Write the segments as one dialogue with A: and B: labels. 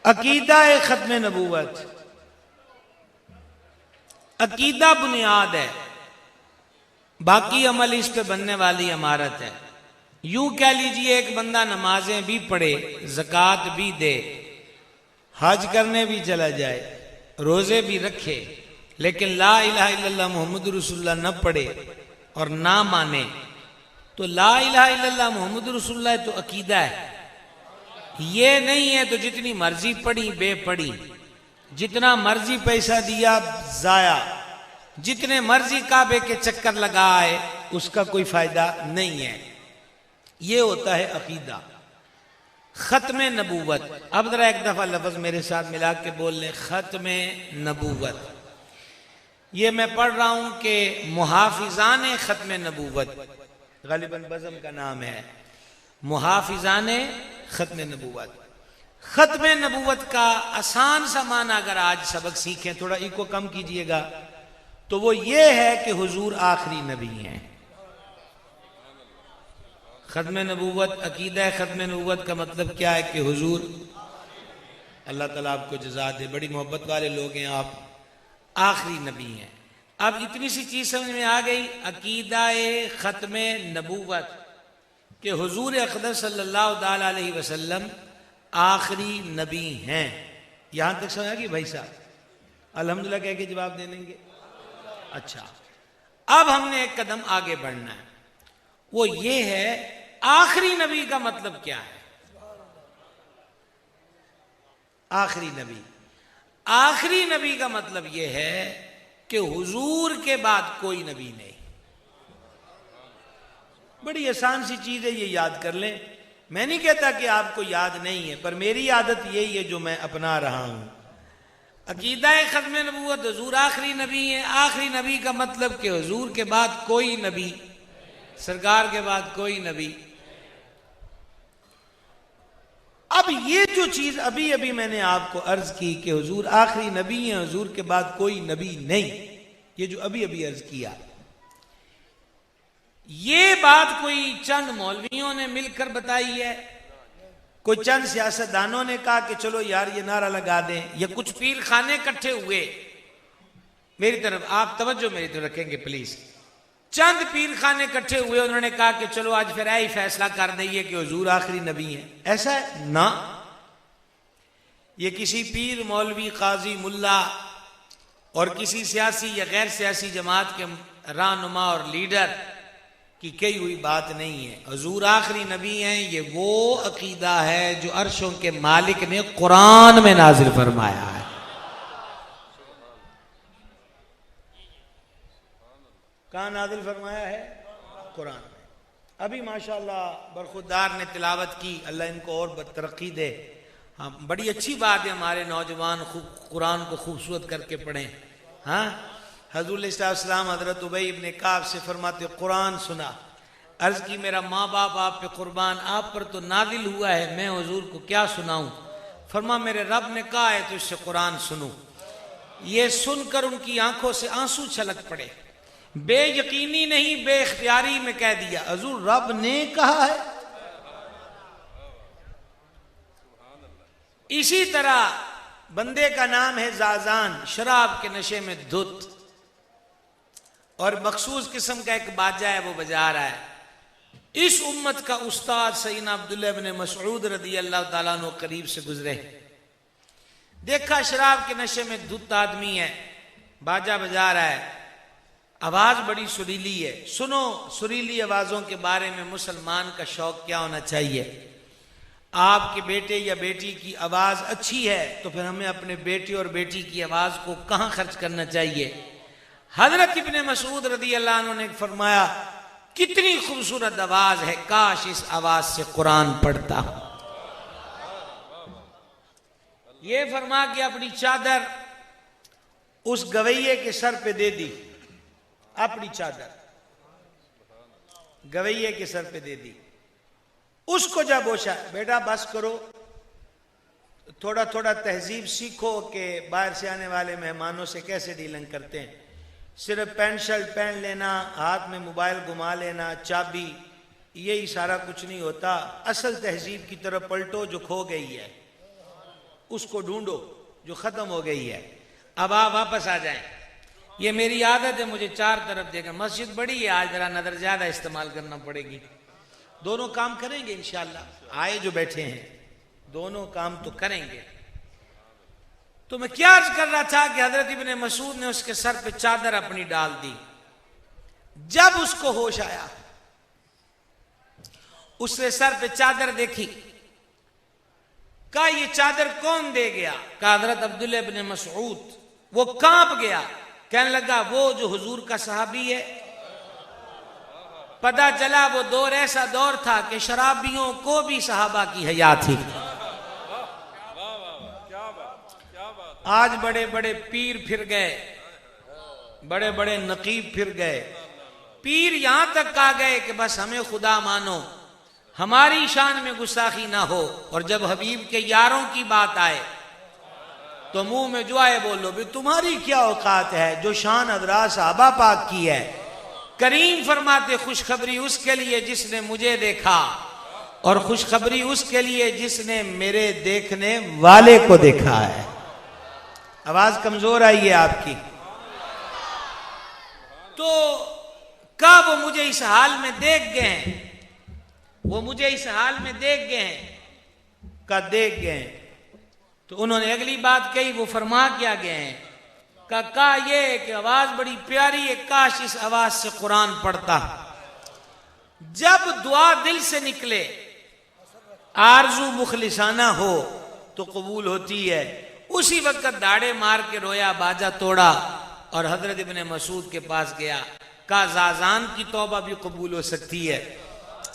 A: عقیدہ ختم نبوت، عقیدہ بنیاد ہے، باقی عمل اس پہ بننے والی عمارت ہے۔ یوں کہہ لیجئے ایک بندہ نمازیں بھی پڑھے، زکوٰۃ بھی دے، حج کرنے بھی چلا جائے، روزے بھی رکھے، لیکن لا الہ الا اللہ محمد رسول اللہ نہ پڑھے اور نہ مانے، تو لا الہ الا اللہ محمد رسول اللہ تو عقیدہ ہے، یہ نہیں ہے تو جتنی مرضی پڑھی بے پڑھی، جتنا مرضی پیسہ دیا ضائع، جتنے مرضی کعبے کے چکر لگائے اس کا کوئی فائدہ نہیں ہے۔ یہ ہوتا ہے عقیدہ۔ ختم نبوت، اب ذرا ایک دفعہ لفظ میرے ساتھ ملا کے بول لیں، ختم نبوت۔ یہ میں پڑھ رہا ہوں کہ محافظان ختم نبوت، غالباً بزم کا نام ہے، محافظان ختم نبوت۔ ختم نبوت کا آسان سا معنی اگر آج سبق سیکھیں، تھوڑا ایکو کم کیجئے گا، تو وہ یہ ہے کہ حضور آخری نبی ہیں۔ ختم نبوت، عقیدہ ختم نبوت کا مطلب کیا ہے کہ حضور، اللہ تعالیٰ آپ کو جزا دے، بڑی محبت والے لوگ ہیں آپ، آخری نبی ہیں۔ اب اتنی سی چیز سمجھ میں آ گئی، عقیدہ ختم نبوت کہ حضور اقدس صلی اللہ علیہ وسلم آخری نبی ہیں۔ یہاں تک سمجھ آگئی بھائی صاحب؟ الحمدللہ کہہ کے جواب دے دیں گے؟ اچھا، اب ہم نے ایک قدم آگے بڑھنا ہے، وہ یہ ہے آخری نبی کا مطلب کیا ہے؟ آخری نبی، آخری نبی کا مطلب یہ ہے کہ حضور کے بعد کوئی نبی نہیں۔ بڑی آسان سی چیز ہے، یہ یاد کر لیں۔ میں نہیں کہتا کہ آپ کو یاد نہیں ہے، پر میری عادت یہی ہے جو میں اپنا رہا ہوں۔ عقیدہ ختم نبوت، حضور آخری نبی ہیں۔ آخری نبی کا مطلب کہ حضور کے بعد کوئی نبی، سرکار کے بعد کوئی نبی۔ اب یہ جو چیز ابھی میں نے آپ کو عرض کی کہ حضور آخری نبی ہیں، حضور کے بعد کوئی نبی نہیں، یہ جو ابھی عرض کیا، یہ بات کوئی چند مولویوں نے مل کر بتائی ہے، کوئی چند سیاستدانوں نے کہا کہ چلو یار یہ نعرہ لگا دیں، یا کچھ پیر خانے اکٹھے ہوئے، میری طرف آپ توجہ میری طرف رکھیں گے پلیز، چند پیر خانے اکٹھے ہوئے، انہوں نے کہا کہ چلو آج پھر ہی فیصلہ کر دئیے کہ حضور آخری نبی ہیں۔ ایسا ہے نہ، یہ کسی پیر، مولوی، قاضی، ملا اور کسی سیاسی یا غیر سیاسی جماعت کے رہنما اور لیڈر کی کہی ہوئی بات نہیں ہے۔ حضور آخری نبی ہیں، یہ وہ عقیدہ ہے جو عرشوں کے مالک نے قرآن میں نازل فرمایا ہے۔ کہاں نازل فرمایا ہے؟ قرآن میں۔ ابھی ماشاءاللہ برخودار نے تلاوت کی، اللہ ان کو اور ترقی دے۔ ہاں، بڑی اچھی بات ہے ہمارے نوجوان قرآن کو خوبصورت کر کے پڑھیں۔ ہاں، حضور علیہ السلام حضرت ابی ابن کعب سے فرماتے قرآن سنا، عرض کی میرا ماں باپ آپ پہ قربان، آپ پر تو نازل ہوا ہے، میں حضور کو کیا سناؤں؟ فرما میرے رب نے کہا ہے تو اس سے قرآن سنو۔ یہ سن کر ان کی آنکھوں سے آنسو چھلک پڑے، بے یقینی نہیں بے اختیاری میں کہہ دیا حضور رب نے کہا ہے۔ اسی طرح بندے کا نام ہے زازان، شراب کے نشے میں دھت، اور مخصوص قسم کا ایک باجا ہے وہ بجا رہا ہے۔ اس امت کا استاد سیدنا عبداللہ بن مسعود رضی اللہ تعالیٰ عنہ قریب سے گزرے، دیکھا شراب کے نشے میں دھت آدمی ہے، باجا بجا رہا ہے، آواز بڑی سریلی ہے۔ سنو سریلی آوازوں کے بارے میں مسلمان کا شوق کیا ہونا چاہیے؟ آپ کے بیٹے یا بیٹی کی آواز اچھی ہے تو پھر ہمیں اپنے بیٹے اور بیٹی کی آواز کو کہاں خرچ کرنا چاہیے؟ حضرت ابن مسعود رضی اللہ عنہ نے فرمایا کتنی خوبصورت آواز ہے، کاش اس آواز سے قرآن پڑھتا۔ یہ فرما کے اپنی چادر اس گویے کے سر پہ دے دی، اپنی چادر گویے کے سر پہ دے دی۔ اس کو جب پوچھا بیٹا بس کرو، تھوڑا تھوڑا تہذیب سیکھو کہ باہر سے آنے والے مہمانوں سے کیسے ڈیلنگ کرتے ہیں، صرف پینٹ شرٹ پہن لینا، ہاتھ میں موبائل گھما لینا، چابی، یہی سارا کچھ نہیں ہوتا، اصل تہذیب کی طرف پلٹو جو کھو گئی ہے۔ اس کو ڈھونڈو جو ختم ہو گئی ہے، اب آپ واپس آ جائیں۔ یہ میری عادت ہے، مجھے چار طرف دیکھیں، مسجد بڑی ہے، آج ذرا نظر زیادہ استعمال کرنا پڑے گی۔ دونوں کام کریں گے انشاءاللہ، آئے جو بیٹھے ہیں دونوں کام تو کریں گے۔ تو میں کیا عرض کر رہا تھا کہ حضرت ابن مسعود نے اس کے سر پہ چادر اپنی ڈال دی۔ جب اس کو ہوش آیا، اس نے سر پہ چادر دیکھی، کہا یہ چادر کون دے گیا؟ کہا حضرت عبداللہ ابن مسعود۔ وہ کانپ گیا، کہنے لگا وہ جو حضور کا صحابی ہے۔ پتہ چلا وہ دور ایسا دور تھا کہ شرابیوں کو بھی صحابہ کی حیا تھی۔ آج بڑے بڑے پیر پھر گئے، بڑے بڑے نقیب پھر گئے، پیر یہاں تک آ گئے کہ بس ہمیں خدا مانو، ہماری شان میں گستاخی نہ ہو، اور جب حبیب کے یاروں کی بات آئے تو منہ میں جو آئے بولو بھی تمہاری کیا اوقات ہے، جو شان حضرات صحابہ پاک کی ہے۔ کریم فرماتے خوشخبری اس کے لیے جس نے مجھے دیکھا، اور خوشخبری اس کے لیے جس نے میرے دیکھنے والے کو دیکھا ہے۔ آواز کمزور آئی ہے آپ کی۔ تو کہا وہ مجھے اس حال میں دیکھ گئے ہیں، وہ مجھے اس حال میں دیکھ گئے ہیں، کہا دیکھ گئے ہیں۔ تو انہوں نے اگلی بات کہی، وہ فرما کیا گئے ہیں؟ کہا یہ کہ آواز بڑی پیاری ہے، کاش اس آواز سے قرآن پڑھتا۔ جب دعا دل سے نکلے، آرزو مخلصانہ ہو تو قبول ہوتی ہے۔ اسی وقت داڑے مار کے رویا، باجا توڑا اور حضرت ابن مسعود کے پاس گیا، کہا زازان کی توبہ بھی قبول ہو سکتی ہے۔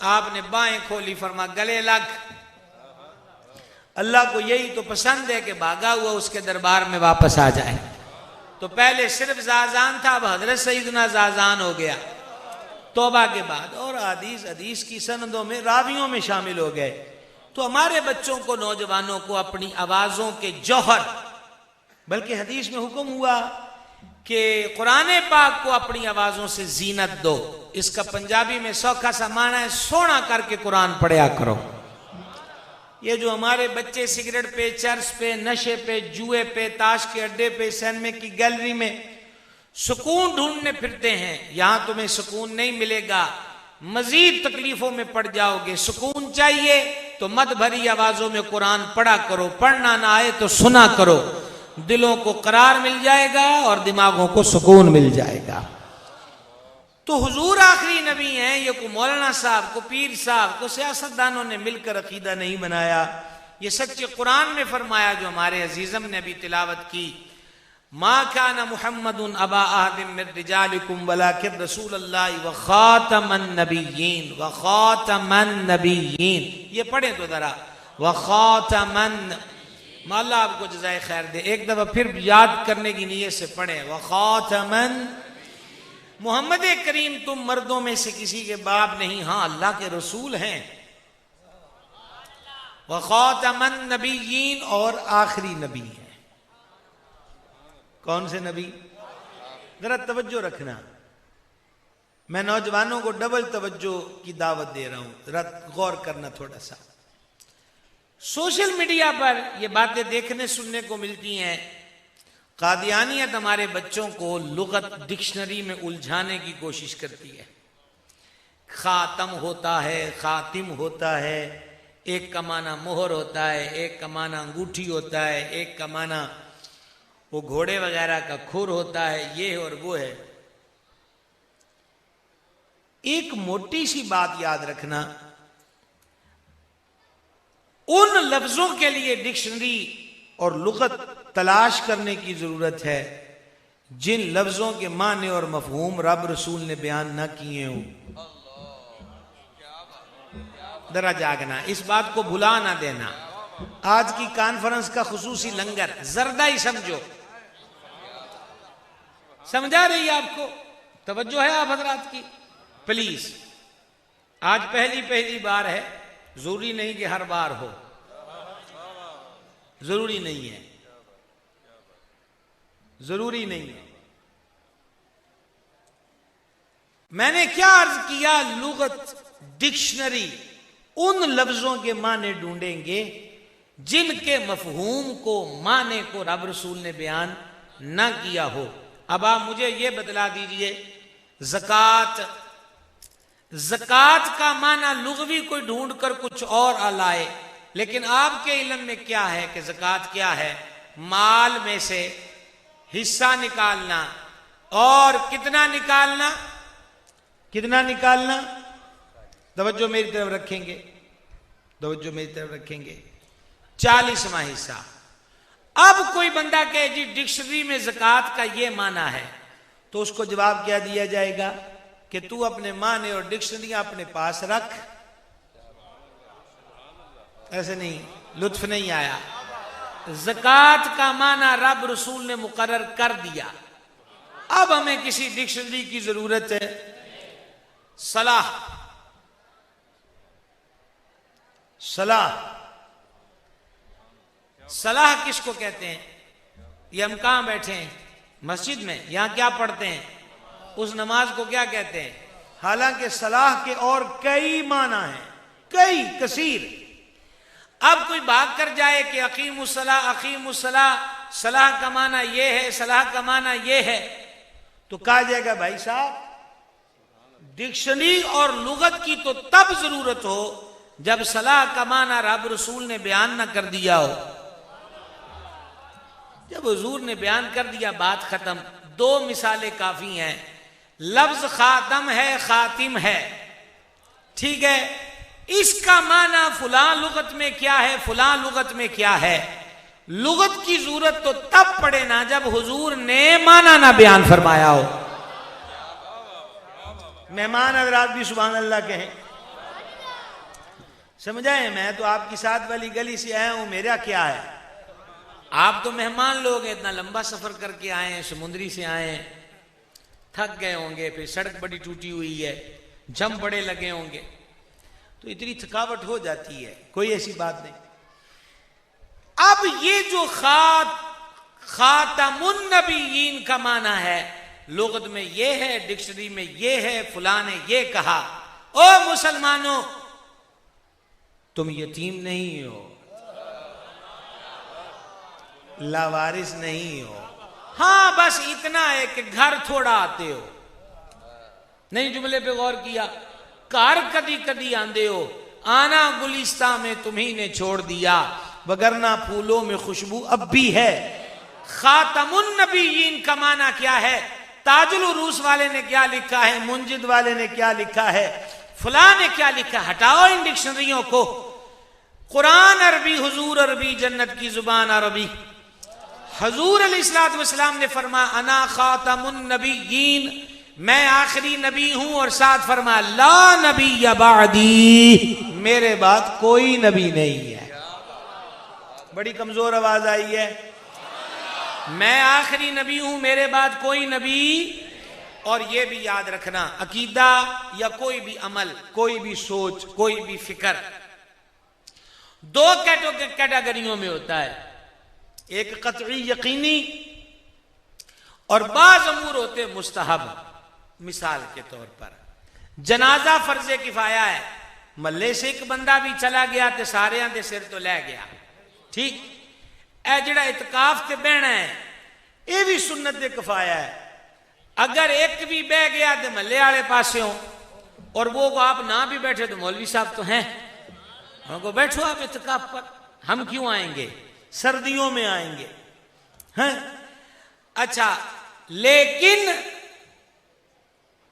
A: آپ نے بائیں کھولی، فرما گلے لگ، اللہ کو یہی تو پسند ہے کہ بھاگا ہوا اس کے دربار میں واپس آ جائے۔ تو پہلے صرف زازان تھا، اب حضرت سیدنا زازان ہو گیا توبہ کے بعد، اور حدیث کی سندوں میں راویوں میں شامل ہو گئے۔ تو ہمارے بچوں کو، نوجوانوں کو اپنی آوازوں کے جوہر، بلکہ حدیث میں حکم ہوا کہ قرآن پاک کو اپنی آوازوں سے زینت دو۔ اس کا پنجابی میں سوکھا سا معنی ہے سونا کر کے قرآن پڑھیا کرو۔ یہ جو ہمارے بچے سگریٹ پہ، چرس پہ، نشے پہ، جوئے پہ، تاش کے اڈے پہ، سینما کی گیلری میں سکون ڈھونڈنے پھرتے ہیں، یہاں تمہیں سکون نہیں ملے گا، مزید تکلیفوں میں پڑ جاؤ گے۔ سکون چاہیے تو مد بھری آوازوں میں قرآن پڑھا کرو، پڑھنا نہ آئے تو سنا کرو، دلوں کو قرار مل جائے گا اور دماغوں کو سکون مل جائے گا۔ تو حضور آخری نبی ہیں، یہ کو مولانا صاحب، کو پیر صاحب، کو سیاستدانوں نے مل کر عقیدہ نہیں بنایا، یہ سچے قرآن میں فرمایا جو ہمارے عزیزم نے بھی تلاوت کی۔ ما کان محمد ابا احد من رجالکم ولکن رسول اللہ وخاتم النبیین، وخاتم النبیین، یہ پڑھیں تو ذرا، وخاتم اللہ آپ کو جزائے خیر دے، ایک دفعہ پھر یاد کرنے کی نیت سے پڑھیں، وخاتم محمد کریم تم مردوں میں سے کسی کے باپ نہیں، ہاں اللہ کے رسول ہیں، وخاتم النبیین، اور آخری نبی ہیں۔ کون سے نبی؟ ذرا توجہ رکھنا، میں نوجوانوں کو ڈبل توجہ کی دعوت دے رہا ہوں، ذرا غور کرنا تھوڑا سا۔ سوشل میڈیا پر یہ باتیں دیکھنے سننے کو ملتی ہیں، قادیانیت ہمارے بچوں کو لغت ڈکشنری میں الجھانے کی کوشش کرتی ہے۔ خاتم ہوتا ہے، خاتم ہوتا ہے، ایک کا معنی مہر ہوتا ہے، ایک کا معنی انگوٹھی ہوتا ہے، ایک کا معنی وہ گھوڑے وغیرہ کا کھر ہوتا ہے، یہ اور وہ ہے۔ ایک موٹی سی بات یاد رکھنا، ان لفظوں کے لیے ڈکشنری اور لغت تلاش کرنے کی ضرورت ہے جن لفظوں کے معنی اور مفہوم رب رسول نے بیان نہ کیے ہوں۔ ذرا جاگنا، اس بات کو بھلا نہ دینا۔ آج کی کانفرنس کا خصوصی لنگر زردہ ہی سمجھو، سمجھا رہی ہے آپ کو؟ توجہ ہے آپ حضرات کی؟ پلیز، آج پہلی بار ہے، ضروری نہیں کہ ہر بار ہو، ضروری نہیں ہے، ضروری نہیں ہے۔ میں نے کیا عرض کیا؟ لغت ڈکشنری ان لفظوں کے معنی ڈھونڈیں گے جن کے مفہوم کو معنی کو رب رسول نے بیان نہ کیا ہو۔ اب آپ مجھے یہ بتلا دیجئے، زکوٰۃ، زکوٰۃ کا معنی لغوی کوئی ڈھونڈ کر کچھ اور لائے، لیکن آپ کے علم میں کیا ہے کہ زکوٰۃ کیا ہے؟ مال میں سے حصہ نکالنا، اور کتنا نکالنا؟ کتنا نکالنا؟ توجہ میری طرف رکھیں گے، توجہ میری طرف رکھیں گے، 40واں حصہ۔ اب کوئی بندہ کہے جی ڈکشنری میں زکوٰۃ کا یہ معنی ہے، تو اس کو جواب کیا دیا جائے گا کہ تو اپنے معنی اور ڈکشنریاں اپنے پاس رکھ۔ ایسے نہیں، لطف نہیں آیا۔ زکوٰۃ کا معنی رب رسول نے مقرر کر دیا، اب ہمیں کسی ڈکشنری کی ضرورت ہے۔ صلاح، صلاح، صلاح کس کو کہتے ہیں؟ یہ ہم کہاں بیٹھے ہیں؟ مسجد میں، یہاں کیا پڑھتے ہیں؟ اس نماز کو کیا کہتے ہیں؟ حالانکہ صلاح کے اور کئی معنی ہیں، کئی کثیر۔ اب کوئی بھاگ کر جائے کہ اقیم الصلاۃ، اقیم الصلاۃ، صلاح کا معنی یہ ہے، صلاح کا معنی یہ ہے، تو کہا جائے گا بھائی صاحب ڈکشنری اور لغت کی تو تب ضرورت ہو جب صلاح کا معنی رب رسول نے بیان نہ کر دیا ہو۔ جب حضور نے بیان کر دیا بات ختم۔ دو مثالیں کافی ہیں، لفظ خاتم ہے، خاتم ہے، ٹھیک ہے، اس کا معنی فلاں لغت میں کیا ہے، فلاں لغت میں کیا ہے۔ لغت کی ضرورت تو تب پڑے نا جب حضور نے معنی نہ بیان فرمایا ہو۔ مہمان حضرات بھی سبحان اللہ کہیں، سمجھائیں؟ میں تو آپ کی ساتھ والی گلی سے آیا ہوں، میرا کیا ہے؟ آپ تو مہمان لوگ ہیں، اتنا لمبا سفر کر کے آئے ہیں، سمندری سے آئے ہیں، تھک گئے ہوں گے، پھر سڑک بڑی ٹوٹی ہوئی ہے، جم بڑے لگے ہوں گے، تو اتنی تھکاوٹ ہو جاتی ہے، کوئی ایسی بات نہیں۔ اب یہ جو خاتم النبیین کا معنی ہے، لغت میں یہ ہے، ڈکشنری میں یہ ہے، فلاں نے یہ کہا۔ او مسلمانوں، تم یتیم نہیں ہو، لاوارث نہیں ہو، ہاں بس اتنا ہے کہ گھر تھوڑا آتے ہو۔ نہیں جملے پہ غور کیا؟ کار کدی کدی آندے ہو، آنا گلستہ میں تمہیں نے چھوڑ دیا، وگرنہ پھولوں میں خوشبو اب بھی ہے۔ خاتم النبیین کا معنی کیا ہے؟ تاج العروس والے نے کیا لکھا ہے، منجد والے نے کیا لکھا ہے، فلاں نے کیا لکھا ہے، ہٹاؤ ان ڈکشنریوں کو۔ قرآن عربی، حضور عربی، جنت کی زبان عربی۔ حضور علیہ الصلوۃ والسلام نے فرمایا انا خاتم النبیین، میں آخری نبی ہوں، اور ساتھ فرمایا لا نبی بعدی، میرے بعد کوئی نبی نہیں ہے۔ بڑی کمزور آواز آئی ہے، میں آخری نبی ہوں، میرے بعد کوئی نبی۔ اور یہ بھی یاد رکھنا، عقیدہ یا کوئی بھی عمل، کوئی بھی سوچ، کوئی بھی فکر دو کیٹیگریوں میں ہوتا ہے، ایک قطعی یقینی اور بعض امور ہوتے مستحب۔ مثال کے طور پر جنازہ فرض کفایہ ہے، محلے سے ایک بندہ بھی چلا گیا تے سارے دے سر تو لے گیا، ٹھیک۔ اے جڑا اعتکاف تے بہنا ہے یہ بھی سنت کفایہ ہے، اگر ایک بھی بہ گیا تے محلے والے پاسے ہوں، اور وہ کو آپ نہ بھی بیٹھے تو مولوی صاحب تو ہیں، ہم کو بیٹھو آپ اعتکاف پر، ہم کیوں آئیں گے، سردیوں میں آئیں گے، ہیں؟ اچھا، لیکن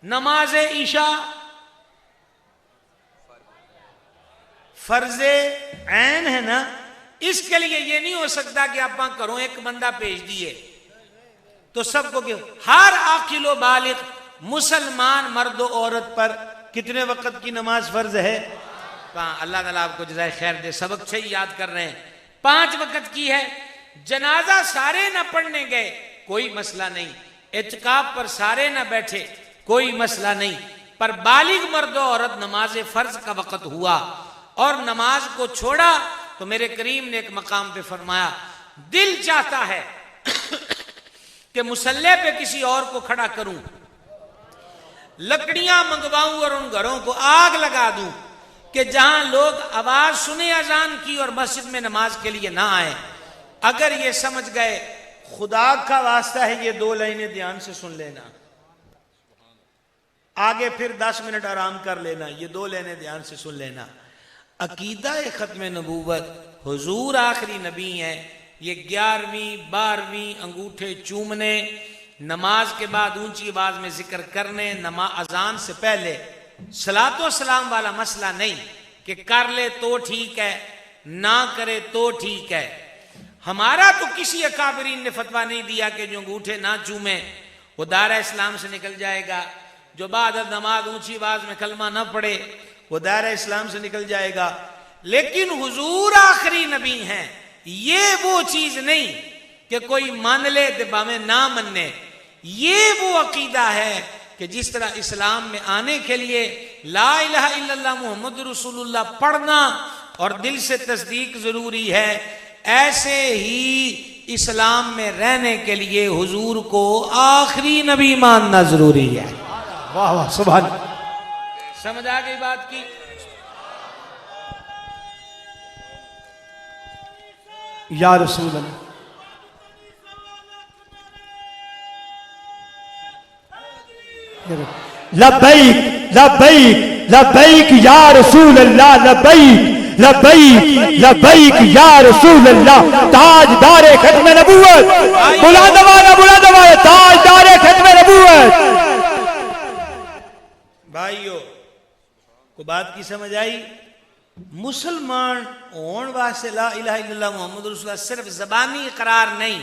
A: نماز عشاء فرض عین ہے نا، اس کے لیے یہ نہیں ہو سکتا کہ آپ کروں ایک بندہ بھیج دیے تو سب کو کیوں؟ ہر عاقل و بالغ مسلمان مرد و عورت پر کتنے وقت کی نماز فرض ہے؟ اللہ تعالیٰ آپ کو جزائے خیر دے، سبق سے ہی یاد کر رہے ہیں، 5 وقت کی ہے۔ جنازہ سارے نہ پڑھنے گئے کوئی مسئلہ نہیں، اعتکاف پر سارے نہ بیٹھے کوئی مسئلہ نہیں، پر بالغ مرد و عورت نماز فرض کا وقت ہوا اور نماز کو چھوڑا تو میرے کریم نے ایک مقام پہ فرمایا دل چاہتا ہے کہ مصلی پہ کسی اور کو کھڑا کروں، لکڑیاں منگواؤں اور ان گھروں کو آگ لگا دوں کہ جہاں لوگ آواز سنے اذان کی اور مسجد میں نماز کے لیے نہ آئے، اگر یہ سمجھ گئے خدا کا واسطہ ہے یہ 2 لائنیں دھیان سے سن لینا، آگے پھر 10 منٹ آرام کر لینا، یہ 2 لائنیں دھیان سے سن لینا۔ عقیدہ ختم نبوت، حضور آخری نبی ہیں، یہ 11ویں 12ویں انگوٹھے چومنے، نماز کے بعد اونچی آواز میں ذکر کرنے، اذان سے پہلے صلاۃ و سلام والا مسئلہ نہیں کہ کر لے تو ٹھیک ہے، نہ کرے تو ٹھیک ہے۔ ہمارا تو کسی اکابرین نے فتویٰ نہیں دیا کہ جو انگوٹھے نہ چومے وہ دائرہ اسلام سے نکل جائے گا، جو بعد نماز اونچی آواز میں کلمہ نہ پڑھے وہ دائرہ اسلام سے نکل جائے گا۔ لیکن حضور آخری نبی ہیں، یہ وہ چیز نہیں کہ کوئی مان لے دبا میں نہ مننے، یہ وہ عقیدہ ہے کہ جس طرح اسلام میں آنے کے لیے لا الہ الا اللہ محمد رسول اللہ پڑھنا اور دل سے تصدیق ضروری ہے، ایسے ہی اسلام میں رہنے کے لیے حضور کو آخری نبی ماننا ضروری ہے۔
B: واہ واہ سبحان اللہ۔
A: سمجھ آ گئی بات کی؟
B: یا رسول اللہ، لبیک لبیک لبیک یا رسول اللہ، لبیک لبیک لبیک یا رسول اللہ، تاجدار ختم نبوت، بلند والا تاجدار ختم نبوت۔
A: بھائیو کو بات کی سمجھ آئی؟ مسلمان ہون واسطے لا الہ الا اللہ محمد رسول اللہ صرف زبانی اقرار نہیں،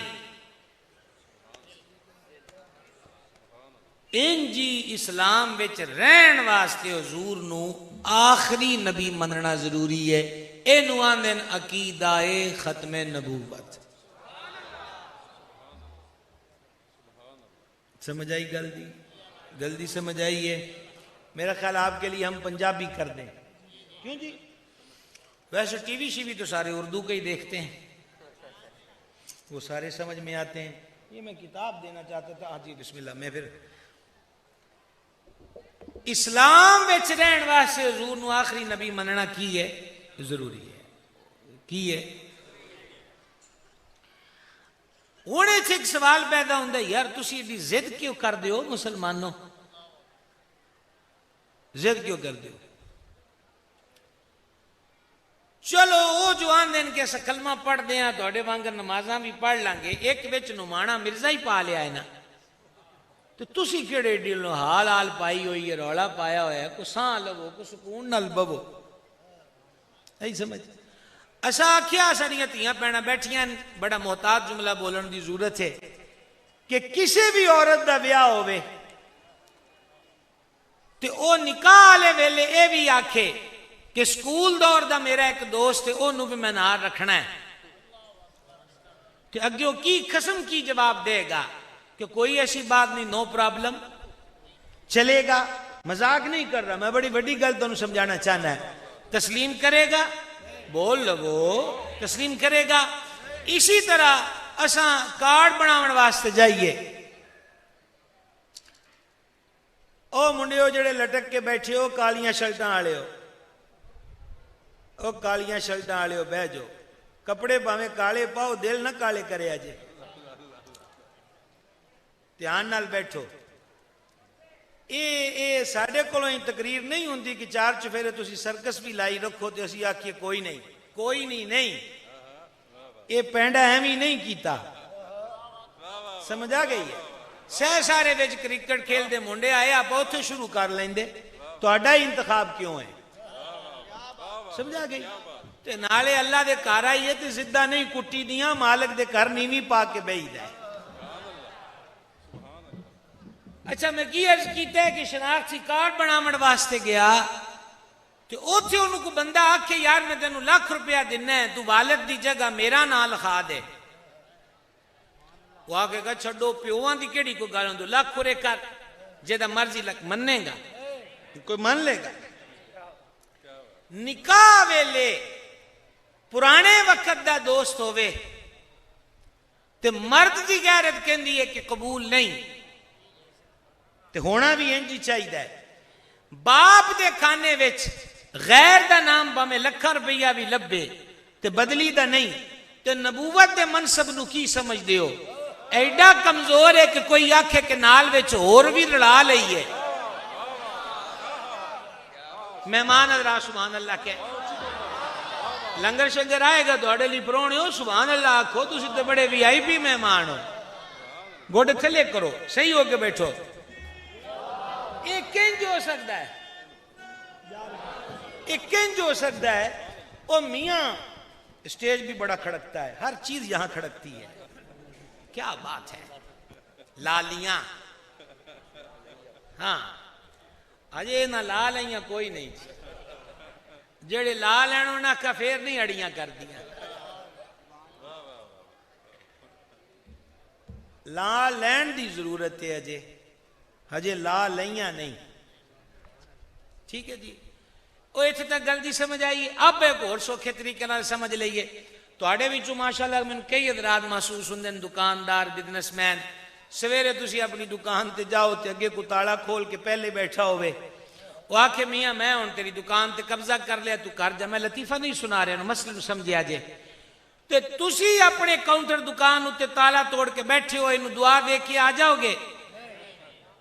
A: انجی اسلام وچ رہن واسطے حضور نو آخری نبی مننا ضروری ہے۔ اینو آندن عقیدہ ختم نبوت۔ سمجھ آئی گل دی سمجھ آئی ہے؟ میرا خیال آپ کے لیے ہم پنجابی کر دیں، کیوں جی؟ ویسے ٹی وی شی وی تو سارے اردو کے ہی دیکھتے ہیں، وہ سارے سمجھ میں آتے ہیں۔ یہ میں کتاب دینا چاہتا تھا، جی بسم اللہ۔ میں پھر اسلام وچ رہن واسطے حضور نو آخری نبی مننا کی ہے؟ ضروری ہے، کی ہے؟ ہن ایک سوال پیدا ہوندا ہے، یار تسی ایڈی ضد کیوں کر دیو مسلمانوں؟ ضد کیوں کر دیو؟ چلو وہ جو آندے ان کے کلمہ پڑھ دیاں تواڈے وانگر نمازاں بھی پڑھ لیں گے، ایک وچ نمانا مرزا ہی پا لیا ہے نا، تو تسی کیڑے ڈیل حال پائی ہوئی ہے، رولا پایا ہوا ہے، کو ساں لو کو سکون نال بو، نہیں سمجھ؟ اسا آکھیا ساڈیاں تھیاں پینا بیٹھیاں، بڑا محتاط جملہ بولن دی ضرورت ہے کہ کسی بھی عورت دا بیاہ ہوئے تے او نکاح والے ویلے اے بھی آکھے کہ سکول دور دا میرا ایک دوست ہے انہوں بھی میں نال رکھنا ہے، کہ اگے وہ کی قسم کی جواب دے گا کہ کوئی ایسی بات نہیں، نو پرابلم، چلے گا، مذاق نہیں کر رہا، میں بڑی بڑی گل تمہیں سمجھانا چاہنا ہے، تسلیم کرے گا، بول لگو تسلیم کرے گا۔ اسی طرح اساں کارڈ بناون واسطے جائیے، او منڈیو جڑے لٹک کے بیٹھے ہو کالیاں شرٹاں والے ہو، او کالیاں شرٹاں والے ہو بہ جو، کپڑے پاویں کالے پاؤ، دل نہ کالے کرے اجے، دھیان نال بیٹھو۔ اے ساڈے کولوں ہی تقریر نہیں ہوندی کہ چار چفیرے تسی سرکس بھی لائی رکھو تے اسی آکھیے کوئی نہیں، اے پینڈا ایویں نہیں کیتا، سمجھ آ گئی ہے؟ سہ سارے وچ کرکٹ کھیل دے منڈے آئے، آپ اوتھے شروع کر لیندے، تہاڈا ہی انتخاب کیوں ہے؟ سمجھ آ گئی؟ تے نالے اللہ دے گھر آئیے تے زدہ نہیں کٹی دیاں، مالک دے گھر نیویں پا کے بیٹھ جائے۔ اچھا میں کی عرض کیتا ہے کہ شناختی کارڈ بناون واسطے گیا تے اوتھے انہوں کو بندہ آکھے یار میں تینوں ₹1,00,000 دینا ہے، تو والد دی جگہ میرا نام لکھا دے، وہ آکے گا چھڑو پیوان دی کیڑی کو گالوں دو، لاکھ پورے کر، جیدہ مرضی لکھ مننے گا، کوئی من لے گا۔ نکاح ویلے پرانے وقت دا دوست ہوئے تے مرد دی غیرت کہندی ہے کہ قبول نہیں، تے ہونا بھی انجی چاہیے ہے۔ باپ دے کھانے وچ غیر دا نام بھاویں لکھاں روپیہ بھی لبے تے بدلی دا نہیں، تے نبوت دے منصب نو کی سمجھ دیو؟ ایڈا کمزور ہے کہ کوئی آکھے کہ نال وچ اور بھی رلا لئیے۔ مہمان حضرات سبحان اللہ کہ لنگر شنگر آئے گا دوڑے لی پرونے ہو سبحان اللہ آکھو، تسی تے بڑے وی آئی پی مہمان ہو، گوڑے تھلے کرو، صحیح ہو کے بیٹھو۔ ایک کنج ہو سکتا ہے، ایک کنج ہو سکتا ہے، او میاں اسٹیج بھی بڑا کھڑکتا ہے، ہر چیز یہاں کھڑکتی ہے، کیا بات ہے، لالیاں، ہاں اجے نہ لال ہیں یا کوئی نہیں تھی، جڑے لال ہیں انہاں کا پھر نہیں اڑیاں کر دیا، لا لین دی ضرورت ہے ہجے لا لیاں نہیں، ٹھیک ہے جی۔ وہ اتنے تک گل دی سمجھ آئی، اب ایک اور سوکھے طریقے نال سمجھ لئیے۔ تواڈے وچوں ماشاءاللہ میں کئی حضرات محسوس ہوندے ہیں، دکاندار، بزنس مین، سویرے تسی اپنی دکان تے جاؤ تے اگے کو تالا کھول کے پہلے بیٹھا ہوئے، وہ آکھے میاں میں ہن تیری دکان تے قبضہ کر لیا، تو کر جا، میں لطیفہ نہیں سنا رہا ہوں، مسئلہ سمجھیا جے، تے تسی اپنے کاؤنٹر دکان تے تالا توڑ کے بیٹھے ہو، اینو دعا دے کے آ جاؤ گے،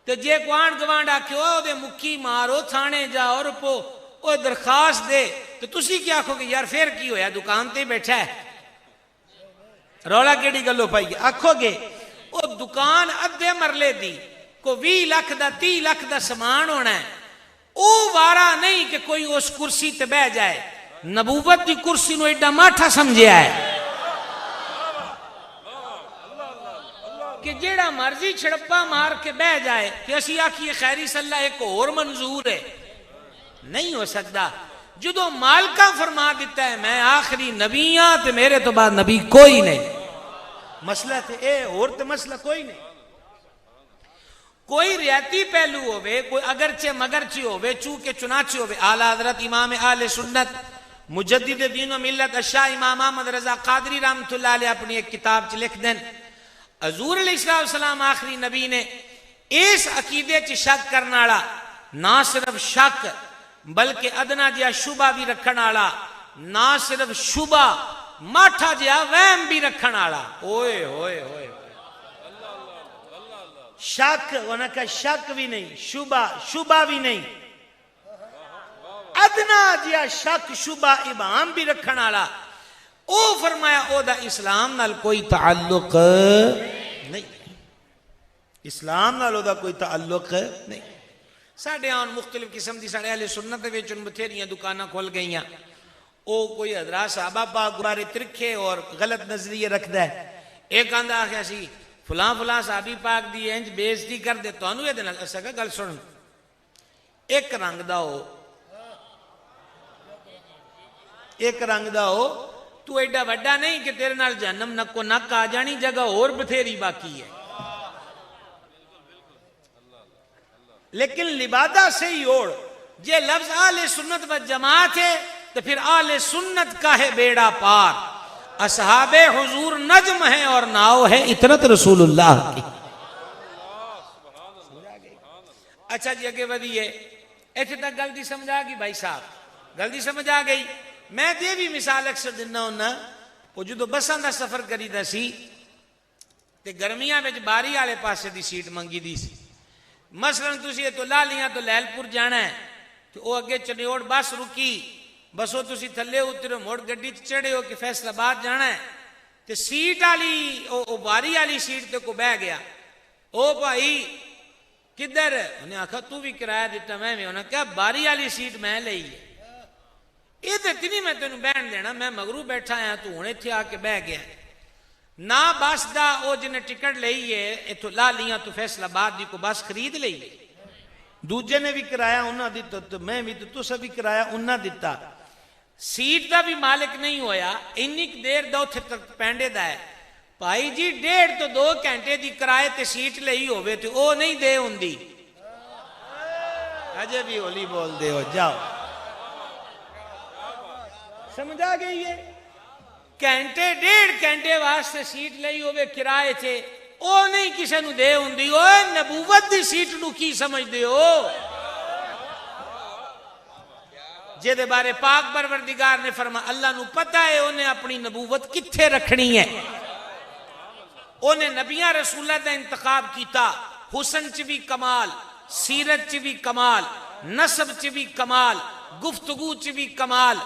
A: تے جے کوانڈ گوانڈ آکھے او دے مکی مارو تھانے جاؤ رپو او درخواست دے، تو تسی کیا آکھو گے یار پھر کی ہویا دکان تے بیٹھا ہے، رولا کیڑی گلو پائی آکھو گے او دکان ادھے مرلے دی کو 20 لاکھ دا 30 لاکھ دا سامان ہونا ہے، او وارا نہیں کہ کوئی اس کرسی تے بہ جائے، نبوت دی کرسی نو ایڈا ماٹھا سمجھیا ہے کہ جیڑا مرضی چھڑپا مار کے بہ جائے کہ اسی آکھیے خیری صلی اللہ ایک اور منظور ہے، نہیں ہو سکتا۔ جدو مالکہ فرما دیتا ہے میں آخری نبی ہاں تے میرے تو بعد نبی کوئی نہیں، مسئلہ تے اے اور تے مسئلہ کوئی نہیں، کوئی ریاتی پہلو ہوئے، کوئی اگرچہ مگرچہ ہوئے، چونکہ چنانچہ ہوئے، اعلیٰ حضرت امام اہل سنت مجدد دین و ملت اشاہ امام احمد رضا قادری رحمت اللہ علیہ اپنی ایک کتاب چ لکھ دیں، حضور علیہ السلام آخری نبی نے اس عقیدے چ شک کرنا والا، نہ صرف شک بلکہ ادنا جہا شبہ بھی رکھن والا، نہ صرف شبہ ماٹھا جہا وہم بھی رکھن والا، اوئے ہوئے ہوئے شک انہاں کا شک بھی نہیں، شبہ بھی نہیں، ادنا جہا شک شبہ ابہام بھی رکھن والا، او فرمایا او دا اسلام نال کوئی تعلق نہیں، اسلام نال او دا کوئی تعلق نہیں۔ ساڑھے آن مختلف قسم دی ساڑھے اہل سنت وچ بتھیریاں دکاناں کھول گئیاں، او کوئی حضرات صحابہ پاک بارے ترکھے اور غلط نظریے رکھدا ہے، ایک آندا آخیا سی فلاں فلاں صحابی پاک دی انج بےزتی کر دے، تانوں یہ دے اسا گل سن، ایک رنگ دا ہو، ایک رنگ دا ہو، تو ایڈا وڈا نہیں کہ تیرے نال جہنم نکو نک آ جانی، جگہ اور بتھیری باقی ہے، لیکن لبادہ سے ہی اوڑ، یہ لفظ اہل سنت و جماعت ہے تو پھر اہل سنت کا ہے بیڑا پار، اصحاب حضور نجم ہیں اور ناؤ ہے اطرت رسول اللہ کی۔ اچھا جی اگے ودیئے، ایتھے تک گل سمجھ آ گئی بھائی صاحب، گل سمجھ آ گئی۔ میں دے بھی مثال اکثر دینا ہونا، وہ جدو بساں دا سفر کری دا سی تے گرمیاں وچ باری والے پاسے دی سیٹ منگی دی سی، مثلا تسی تو لالیاں تو لیل پور جانا ہے تو وہ اگے چنیوڑ بس رکی، بسو تسی تھلے اترو موڑ گڈی چڑھے ہو کہ فیصل آباد جانا ہے، تے سیٹ والی او باری والی سیٹ تے کو بہ گیا، او بھائی کدھر؟ انہیں آکھا تو بھی کرایہ دیتا میں بھی، انہیں کہا باری والی سیٹ میں لئی ہے، یہ تے اتنی میں تینوں بہن دینا، میں مغرو بیٹھا ہے تو ہونے تھے آ کے بہ گیا، نہ بس دا او جنہیں ٹکٹ لئی ہے اتو لا لیاں تو فیصل آباد دی کو بس خرید لئی، دوجے نے بھی کرایہ انہاں دیتا تو میں بھی تو سبھی کرایہ انہاں دیتا، سیٹ دا بھی مالک نہیں ہویا، انی دیر دا اتھے تک پینڈے دا ہے، بھائی جی 1.5 تو 2 گھنٹے دی کرایہ تے سیٹ لئی ہوئے تو او نہیں دے ہوندی، اجے بھی ہولی بول دے ہو جاؤ، سمجھا گئی ہے؟ گھنٹے 1.5 گھنٹے واسطے سیٹ لئی ہوئے کرائے تھے، او نہیں کسے نو دے ہوندی، او نبوت دی سیٹ نو کی سمجھ دے ہو؟ جے بارے پاک پروردگار نے فرمایا اللہ نو پتہ ہے انہیں اپنی نبوت کتھے رکھنی ہے، انہیں نبیاں رسولہ دا انتخاب کیتا، حسن چ بھی کمال، سیرت چ بھی کمال، نسب چ بھی کمال، گفتگو چ بھی کمال،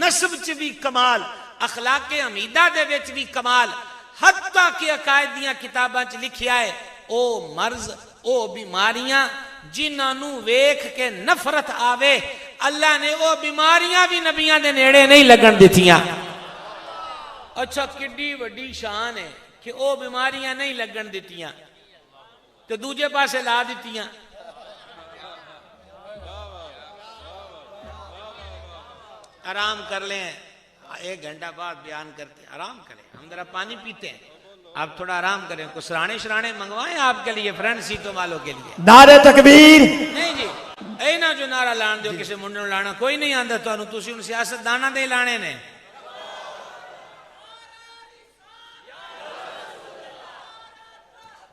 A: نسب چ بھی کمال، اخلاق حمیدہ دے وچ بھی کمال، حتیٰ کہ عقائد دیاں کتاباں چ لکھیا ہے او مرض او بیماریاں جنہاں نو ویکھ کے نفرت آوے اللہ نے او بیماریاں بھی نبیاں دے نیڑے نہیں لگن دیتیاں۔ اچھا کڈی وڈی شان ہے کہ او بیماریاں نہیں لگن دیتیاں تو دوجے پاسے لا دیتیاں۔ آرام کر لیں، 1 گھنٹہ بعد بیان کرتے ہیں، آرام کریں، ہم ذرا پانی پیتے ہیں، آپ تھوڑا آرام کریں، کچھ سرانے شرانے منگوائیں آپ کے لیے، فرنٹ سیٹوں والوں کے لیے۔
B: نعرہ تکبیر،
A: نہیں جی اے نہ جو نعرہ لان دیو کسی منڈے لانا کوئی نہیں آندا تانوں، تسی ان سیاست دانا دے لانے نے۔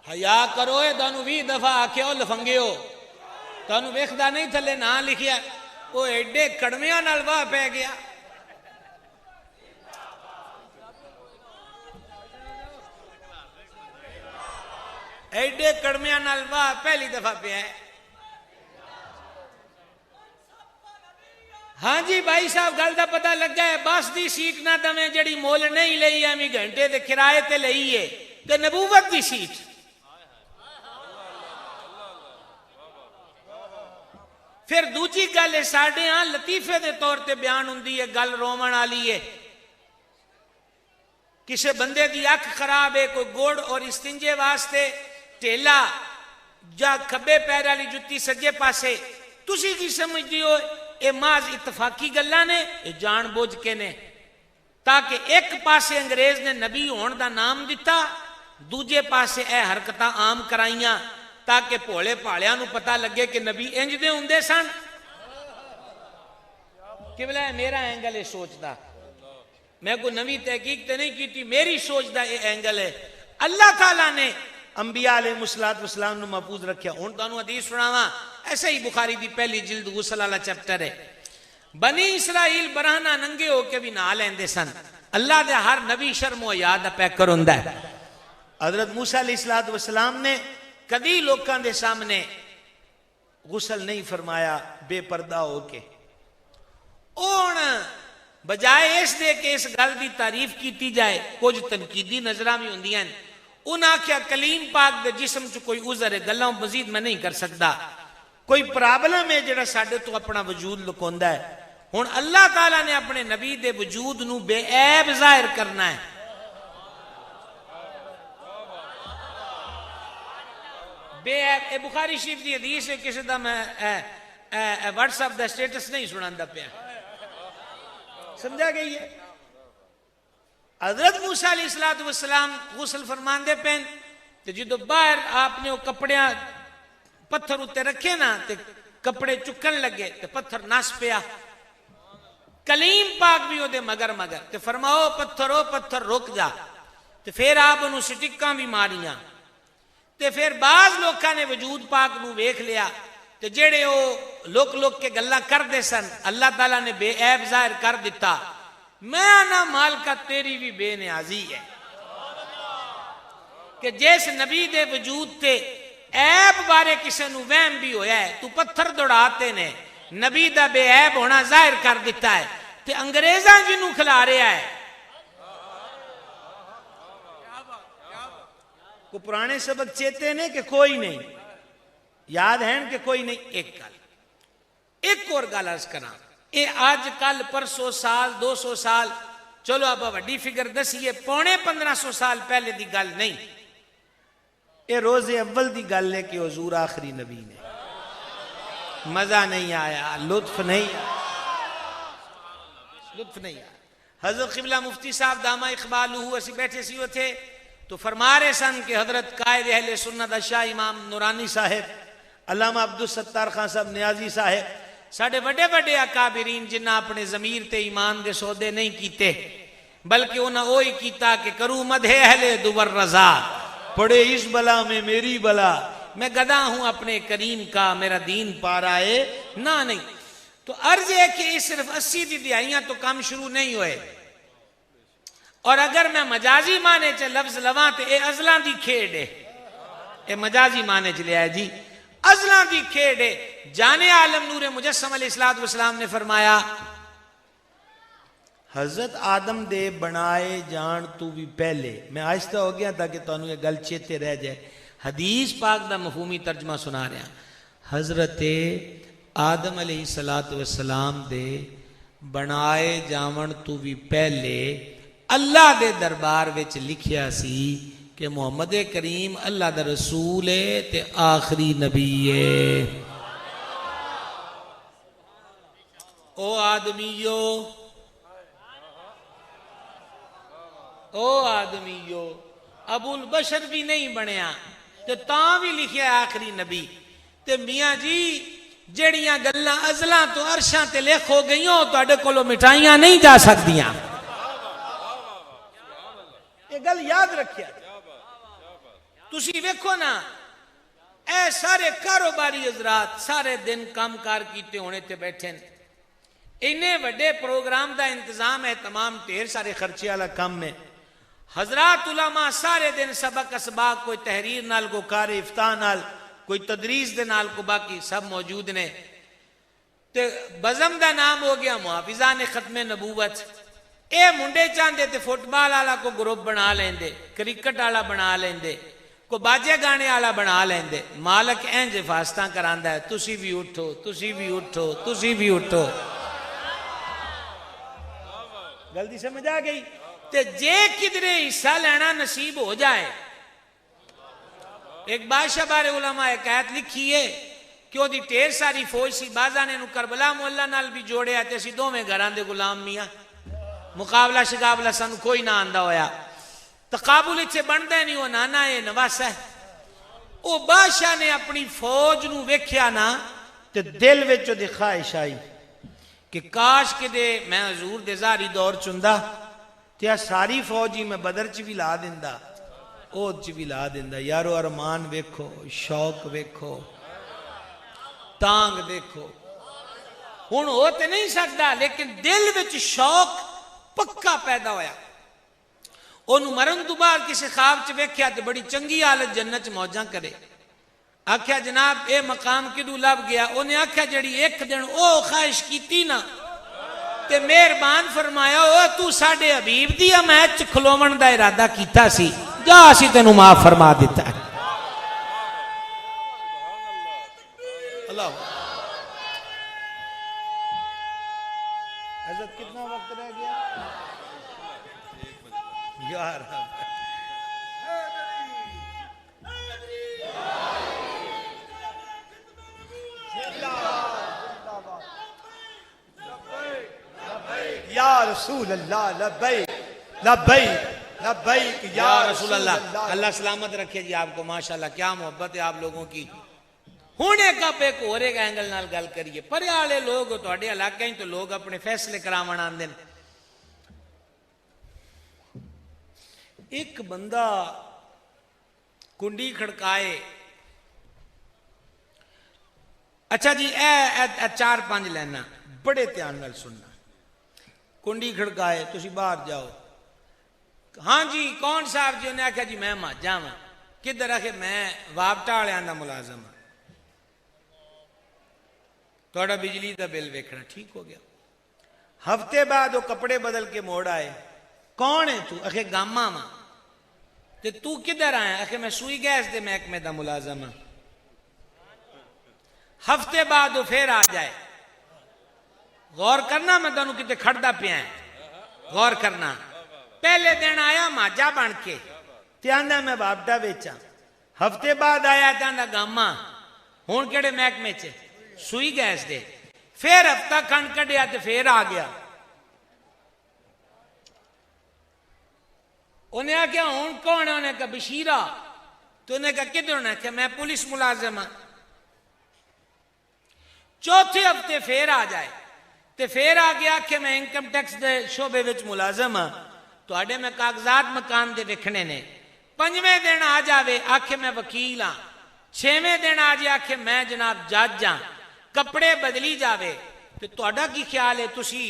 A: حیا کرو اے تانوں 20 دفعہ آکھیا لفنگیو، تانوں ویکھدا نہیں تھلے نا لکھیا، وہ ایڈے کڑمیاں نال واہ پہ گیا۔ ایڈے کڑمیاں نال واہ پہلی دفعہ پہ ہے۔ ہاں جی بھائی صاحب گل دا پتہ لگا ہے، بس دی سیٹ نہ دمیں جڑی مول نہیں لئی ایویں گھنٹے دے کرائے تے لئی ہے تے نبوت دی سیٹ۔ پھر دوجی گل ہے ساڈے ہاں لطیفے دے طور تے بیان ہوندی ہے، گل رومن والی ہے، کسے بندے دی اکھ خراب ہے، کوئی گوڑ اور استنجے واسطے ٹیلا جا کھبے پیر والی جتی سجے پاسے، تسی کی سمجھ دیو اے ماز اتفاقی گلاں نے، اے جان بوجھ کے نے، تاکہ ایک پاسے انگریز نے نبی ہون دا نام دیتا، دوجے پاسے اے حرکتاں عام کرائیاں تاکہ پھولے پالیاں نو پتہ لگے کہ نبی انج دے ہوندے سن۔ قبلہ ہے میرا اینگل ہے سوچ دا، میں کوئی نوی تحقیق تے نہیں کیتی، میری سوچ دا یہ اینگل ہے۔ اللہ تعالیٰ نے انبیاء علیہ السلام نو محفوظ رکھیا۔ ہن تانوں حدیث سناواں، ایسے ہی بخاری دی پہلی جلد غسل والا چیپٹر ہے۔ بنی اسرائیل برہنہ ننگے ہو کے بھی نہا لیندے سن، اللہ دے ہر نبی شرم و حیا دا پیکر ہوندا ہے۔ حضرت موسیٰ علیہ السلام نے کدی لوکاں دے سامنے غسل نہیں فرمایا بے پردہ ہو کے۔ اون بجائے اس دے کہ اس گل دی تعریف کیتی جائے، کچھ تنقیدی نظراں بھی ہوندیاں ہیں، انہاں کیا کلیم پاک دے جسم چ کوئی عذر ہے، گلاں مزید میں نہیں کر سکتا، کوئی پرابلم ہے جڑا ساڈے تو اپنا وجود لکوندا ہے۔ ہن اللہ تعالیٰ نے اپنے نبی دے وجود نو بے عیب ظاہر کرنا ہے۔ بے عیب، اے بخاری شریف دی حدیث ہے، کسی دا میں واٹس ایپ دا سٹیٹس نہیں سناندا پیا، سمجھا گئی ہے۔ حضرت موسیٰ علیہ السلام غسل فرماندے پین تے جدو باہر آپ نے وہ کپڑیاں پتھر اتے رکھے نا تے کپڑے چکن لگے تے پتھر نس پیا، کلیم پاک بھی ہو دے مگر تے فرماؤ پتھر رک جا، تے پھر آپ انہوں سٹکاں بھی ماریاں، تے پھر بعض لوکاں نے وجود پاک نو ویکھ لیا تے جڑے وہ لوک کے گلاں کر دے سن، اللہ تعالیٰ نے بے عیب ظاہر کر دیتا۔ میں آنا مالکہ تیری بھی بے نیازی ہے کہ جیس نبی دے وجود تے عیب بارے کسے نو وہم بھی ہویا ہے، تو پتھر دوڑاتے نے نبی دا بے عیب ہونا ظاہر کر دیتا ہے، تے انگریزاں جنوں کھلا رہا ہے۔ کو پرانے سبق چیتے نے کہ کوئی نہیں یاد ہیں کہ کوئی نہیں۔ ایک اور گل عرض کراں، اے آج کل پرسو سال 200 سال چلو اب وڈی فگر دسیے، 1500 سال پہلے دی گل نہیں، اے روز اول دی گل ہے کہ حضور آخری نبی نے۔ مزہ نہیں آیا، لطف نہیں آیا۔ حضرت قبلہ مفتی صاحب دامہ اقبال اسی بیٹھے سی تھے تو فرما رہے سن کہ حضرت قائد اہل سنت شاہ امام نورانی صاحب، علامہ عبدالستار خان صاحب نیازی صاحب، ساڑھے بڑے بڑے اکابرین جنہ اپنے ضمیر تے ایمان دے سودے نہیں کیتے، بلکہ انہاں وہی کیتا کہ کروں مدح اہل دوبر رضا، پڑے اس بلا میں میری بلا، میں گدا ہوں اپنے کریم کا، میرا دین پا رہا ہے نہ نہیں۔ تو عرض ہے کہ اس صرف 80 دی دہائیاں تو کام شروع نہیں ہوئے. اور اگر میں مجازی معنی چ لفظ لواں تے اے ازلاں دی کھیڈ ہے. اے مجازی معنی چ لیا ہے جی ازلاں دی کھیڈ ہے. جان عالم نور مجسم علیہ الصلوۃ والسلام نے فرمایا حضرت آدم دے بنائے جان تو بھی پہلے. میں آہستہ ہو گیا تاکہ تانوں یہ گل چیتے رہ جائے. حدیث پاک دا مفہومی ترجمہ سنا رہا. حضرت آدم علیہ السلام دے بنائے جاون تو بھی پہلے اللہ دے دربار وچ لکھیا سی کہ محمد کریم اللہ دا رسول ہے تے آخری نبی ہے. او آدمیو ابو البشر بھی نہیں بنیا تے تاں بھی لکھیا ہے آخری نبی. تے میاں جی جڑیاں گلاں ازلاں تو عرشاں تے لکھ ہو گئیوں تواڈے کولوں مٹائیاں نہیں جا سکدیاں. یہ گل یاد رکھیا. تسی ویکھو نا اے سارے کاروباری حضرات سارے دن کام کار کیتے ہونے تے بیٹھے اینے وڈے پروگرام دا انتظام ہے تمام ڈھیر سارے خرچے والا کام میں. حضرات علماء سارے دن سبق اسباق کوئی تحریر نال کو کار افتاح نال کوئی تدریس دے نال کو باقی سب موجود نے. تے بزم دا نام ہو گیا محافظان ختم نبوت. اے منڈے چاندے تے فٹ بال والا کو گروپ بنا لیندے کرکٹ والا بنا لیندے کو باجے گانے والا بنا لیندے. مالک انج حفاظتاں کراندا ہے تسی بھی اٹھو تسی بھی اٹھو تسی بھی اٹھو. غلطی سمجھ آ گئی. تے جے کدرے حصہ لینا نصیب ہو جائے. ایک بادشاہ بارے علماء ایک آیت لکھی ہے کہ وہ دی ٹیر ساری فوج سی بازا نے کربلا مولا نال بھی جوڑے تے اسی دوویں گھراں دے غلام میاں مقابلہ شقابلہ سن کوئی نہ آندا ہویا. تقابل اتھے بندا نہیں وہ نانا ہے نواسا ہے. وہ بادشاہ نے اپنی فوج نو ویکھیا نا تے دل وچ دی خواہش آئی کہ کاش کہ دے میں حضور دے ظاہری دور چندا تے ساری فوج ہی میں بدر چ بھی لا دیندا اوہد چ بھی لا دیندا. یارو ارمان ویکھو شوق ویکھو تانگ دیکھو. ہن ہو تے نہیں سکدا لیکن دل وچ شوق پکا پیدا ہویا. انہوں مرن تو بعد کسی خواب چ ویکھیا تے بڑی چنگی حالت جنت موجاں کرے. آکھیا جناب اے مقام کدو لب گیا. انہیں آکھیا جڑی ایک دن او خواہش کیتی نا تے مہربان فرمایا او تو ساڈے حبیب دی حمایت چ کھلوون دا ارادہ کیتا سی جا اسی تینوں معاف فرما دیتا ہے. اللہ حضرت کتنا وقت رہ گیا یار.
B: یا رسول اللہ لبیک لبیک لبیک
A: یا رسول اللہ. اللہ سلامت رکھے جی آپ کو. ماشاءاللہ کیا محبت ہے آپ لوگوں کی. ہونے کا پہ ایک اور ایک اینگل نال گل کریے. پرے والے لوگ تواڈے علاقے ہی تو لوگ اپنے فیصلے کراون آندے نے. ایک بندہ کنڈی کھڑکائے. اچھا جی اے 4-5 لینا بڑے دھیان نال سننا. کنڈی کھڑکائے تسی باہر جاؤ. ہاں جی کون صاحب جی؟ انہیں آخیا جی میں جاواں. کدھر؟ آخے میں وابٹا والوں دا ملازم ہاں. تھوڑا بجلی دا بل ویکھنا. ٹھیک ہو گیا. ہفتے بعد وہ کپڑے بدل کے موڑ آئے. کون ہے تو؟ آخے گاما ماں. تے تو کدھر آیا؟ آخے میں سوئی گیس دے محکمے دا ملازم ہاں. ہفتے بعد وہ پھر آ جائے. غور کرنا میں تانوں کتے کھڑدا پیا ہے. غور کرنا. پہلے دن آیا ماجا بن کے تے آندا میں وابٹا ویچاں. ہفتے بعد آیا تے آندا گاما. ہن کیڑے محکمے چ؟ سوئی گیس دے. پھر ہفتہ کھنڈ کڈیا تے پھر آ گیا. انہیں آخیا ہوں کون ہے؟ انہیں کہا بشیرہ. تو انہیں کہا کدھر ہونا؟ کہ میں پولیس ملازم ہاں. چوتھے ہفتے پھر آ جائے تے پھر آ گیا کہ میں انکم ٹیکس دے شعبے وچ ملازم ہاں. تواڈے میں کاغذات مکان دے وکھنے نے. 5ویں دن آ جاوے آکھے میں وکیل ہاں. 6ویں دن آ جائے آکھے میں جناب جج ہاں. کپڑے بدلی جاوے ਤੇ ਤੁਹਾਡਾ ਕੀ ਖਿਆਲ ਹੈ ਤੁਸੀਂ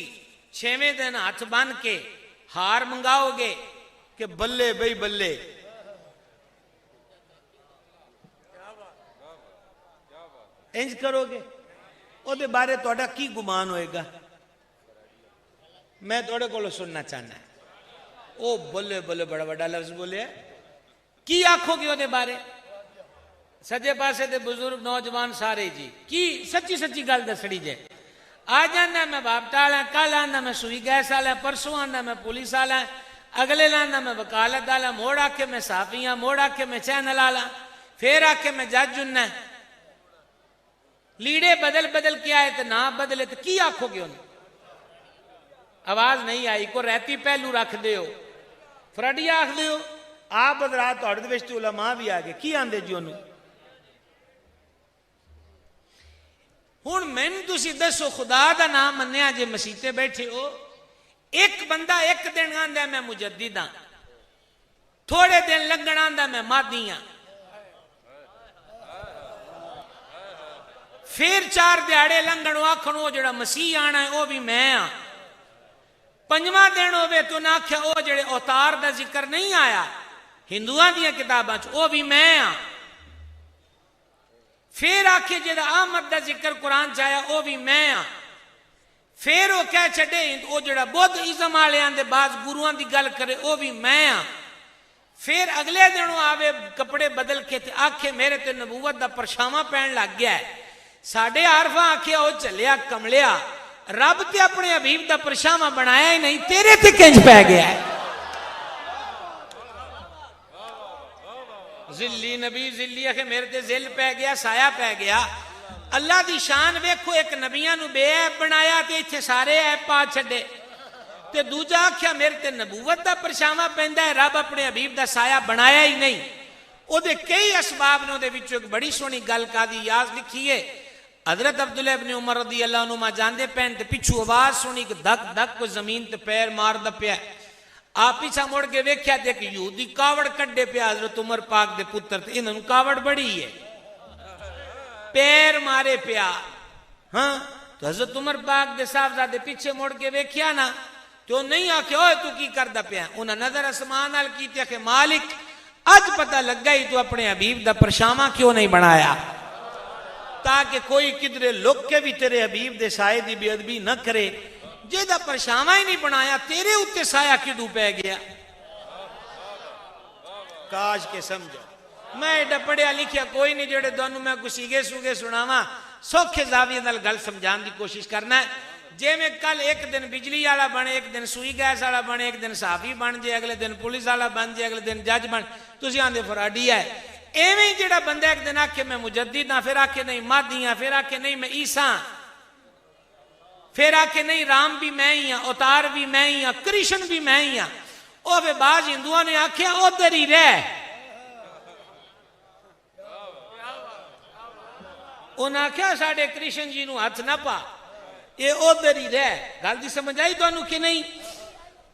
A: 6ਵੇਂ ਦਿਨ ਹੱਥ ਬੰਨ ਕੇ ਹਾਰ ਮੰਗਾਓਗੇ کہ بلے بھئی بلے؟ انج کرو گے؟ او دے بارے توڑا کی گمان ہوئے گا؟ میں توڑے کو لو سننا چاہنا ہے. او بلے بلے بڑا بڑا لفظ بولے ہے کی آنکھو گے او دے بارے؟ سجے پاسے دے بزرگ نوجوان سارے جی کی سچی سچی گل دسڑی جائے. آج آنا میں باپ ٹالا، کل آنا میں سوئی گیس آلا، پرسوں آنا میں پولیس آلا، اگلے لانا میں وکالت آلا، موڑ آکے میں صحافیاں، موڑ آکے میں چینل آلا، پھر آکے میں جج جننا ہے. لیڑے بدل بدل کے آئے تو نہ بدلے تو کی آنکھو گے انہیں؟ آواز نہیں آئی کو رہتی پہلو رکھ دے ہو فراڈی آکھ دے ہو. آپ بدرات توڑ دوشتی علماء بھی آگے کی آندے جو انہوں. ہون میں تسی دسو خدا دا نام منیا جے مسیطے بیٹھے ہو. ایک بندہ ایک دن آندہ میں مجدد ہاں، تھوڑے دن لگن آندہ میں مادی ہاں، پھر 4 دیاڑے لنگن آکھنو جڑا مسیح آنا ہے وہ بھی میں ہاں. 5واں دن ہوئے تو نہ کیا وہ جڑے اوتار دا ذکر نہیں آیا ہندوان دیا کتاباں وہ بھی میں ہاں. پھر آکھے جڑا آمد دا ذکر قرآن چاہیا وہ بھی میں ہاں. پھر وہ کہہ چھڑے وہ جڑا بدھ ازم والے آندے بعض گروہاں دی گل کرے وہ بھی میں ہاں. پھر اگلے دنوں آوے کپڑے بدل کے تے آکھے میرے تے نبوت دا پرچھاواں پہن لگ گیا ہے. ساڑھے عارفاں آکھے او چلیا کملیا رب تے اپنے حبیب دا پرچھاواں بنایا ہی نہیں تیرے تے کنج پہ گیا ہے. ذلی نبی ذلی ہے کہ میرے تے ذل پہ گیا سایہ پہ گیا. اللہ دی شان ویکھو ایک نبیاں نو بے عیب بنایا تے ایتھے سارے عیب پا چھڑے تے دوجا آکھیا میرے تے نبوت دا پرچھاواں پیندا ہے رب اپنے حبیب دا سایہ بنایا ہی نہیں. او دے کئی اسباب نے دے وچوں ایک بڑی سونی گل قاضی یاز لکھی ہے. حضرت عبداللہ ابن عمر رضی اللہ عنہ جاندے پہن تے پچھو آواز سنی کہ دھک دھک کو زمین تے پیر مار دا پیا. آپ پیچھا موڑ کے ویکھیا تے کہ یہودی کاوڑ کڈے پیا حضرت عمر پاک دے پتر تے انہوں کاوڑ بڑی ہے پیر مارے پیا. ہاں تو حضرت عمر پاک دے صاحبزادے پیچھے موڑ کے ویکھیا نا تو نہیں آکھے اوے تو کی کردا پیا. انہاں نظر اسمان نال کیتے کہ مالک اج پتہ لگ گئی تو اپنے حبیب دا پرچھاواں کیوں نہیں بنایا تاکہ کوئی کدرے لک کے بھی تیرے حبیب دے سائے دی بے ادبی نہ کرے. جے دا پرچھاواں ہی نہیں بنایا تیرے اوتے سایہ کیوں پہ گیا. کاش کے سمجھو میں ایڈا پڑھیا لکھیا کوئی نہیں جڑے دونوں میں گسیگے سوگے سناواں سوکھے زاویے نال گل سمجھان دی کوشش کرنا ہے. جے میں کل ایک دن بجلی والا بنے ایک دن سوئی گیس والا بنے ایک دن صحافی بن جائے اگلے دن پولیس والا بن جائے اگلے دن جج بن تسی آندے فراڈی ہے. ایویں جڑا بندہ ایک دن آکھے میں مجدد ہاں پھر آکھے نہیں مادی ہاں پھر آکھے نہیں میں عیسیٰ پھر آکھے نہیں رام بھی میں ہی ہاں اوتار بھی میں ہی ہاں کرشن بھی میں ہی ہاں. او پھر بعض ہندوؤں نے آکھے ادھر ہی رہ انہاں آکھیا ساڑھے کرشن جی نو ہاتھ نہ پا یہ ادھر ہی رہ. گل دی سمجھ آئی تو انہوں کہ نہیں.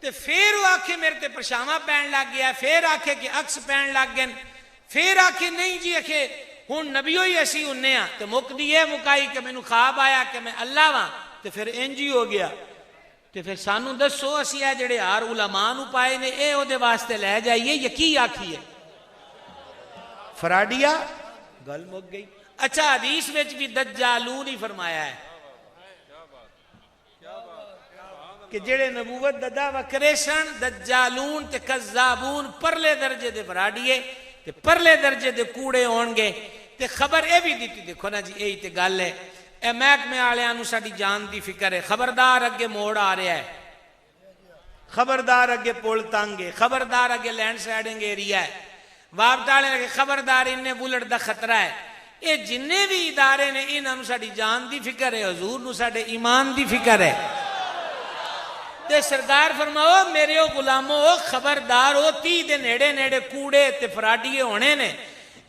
A: تے پھر وہ آکھے میرے تے پرچھاواں پہن لگ گیا پھر آکھے کہ عکس پہن لگ گئے پھر آکھے نہیں جی آکھے ہن نبیوں ہی ایسی انہیں ہاں تو مقدی یہ مکائی کہ میں نو خواب آیا کہ میں اللہ ہاں تو پھر انجی ہو گیا. تو پھر سانو دسو اسی ہے جڑے ہار علماء نو پائے نے اے او دے واسطے لے جائیے یقین آکھیے فراڈیا گل مک گئی. اچھا حدیث وچ بھی دجالون ہی فرمایا ہے کہ جڑے نبوت دا دعویٰ کرے سن دجالون تے کذابون پرلے درجے دے فراڈیے تے پرلے درجے دے کوڑے ہون گے. تے خبر اے بھی دیتی دیکھو نا جی یہی تے گل ہے. اے محکمے والےاں نوں ساڈی جان دی فکر ہے. خبردار اگے موڑ آ رہا ہے خبردار اگے پول تنگ ہے خبردار اگے لینڈ سلائڈنگ ایریا ہے واپٹالے لگے خبردار انہیں بلٹ دا خطرہ ہے. اے جننے بھی ادارے نے انہاں نوں ساڈی جان دی فکر ہے حضور نوں ساڈے ایمان دی فکر ہے. تے سرکار فرماؤ میرے غلامو خبردار ہو 30 دے نیڑے نیڑے کوڑے تے فراڈیے ہونے نے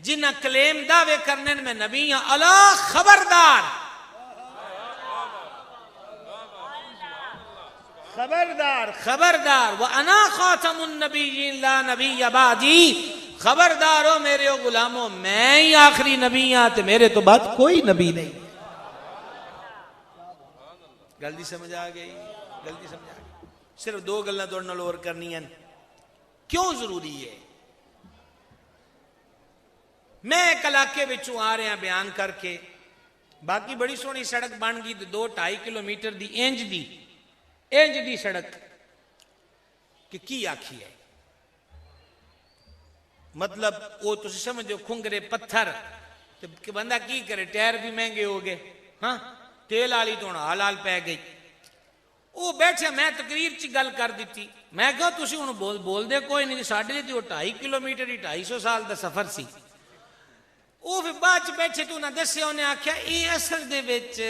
A: جنہ کلیم دعوے کرنے میں نبی ہاں اللہ خبردار خبردار خبردار وَأَنَا خَاتَمُ النَّبِيِّينَ لَا نَبِيَّ بَعْدِي خبردار ہو میرے غلاموں میں ہی آخری نبی ہاں تے میرے تو بعد کوئی نبی نہیں. گل دی سمجھ آ گئی؟ گل دی سمجھ آ گئی؟ صرف دو گلاں تہاڈے نال اور کرنیاں کیوں ضروری ہے. میں ایک علاقے وچوں آ رہا بیان کر کے، باقی بڑی سونی سڑک بن گئی 2-2.5 کلومیٹر دی انج دی سڑک کہ کی آکھی ہے. مطلب وہ تسی سمجھو کھنگرے پتھر کہ بندہ کی کرے، ٹائر بھی مہنگے ہو گئے، ہاں تیل والی تو حال پی گئی. وہ بیٹھے میں تقریر چ گل کر دیتی، میں کہا تسی ہن بول دے کوئی نہیں، ساڈے تے 2.5 کلومیٹر 250 سال دا سفر سی. وہ پھر بعد چ بیٹھے تو انہیں دسیا، انہیں آخیا یہ اصل دے وچ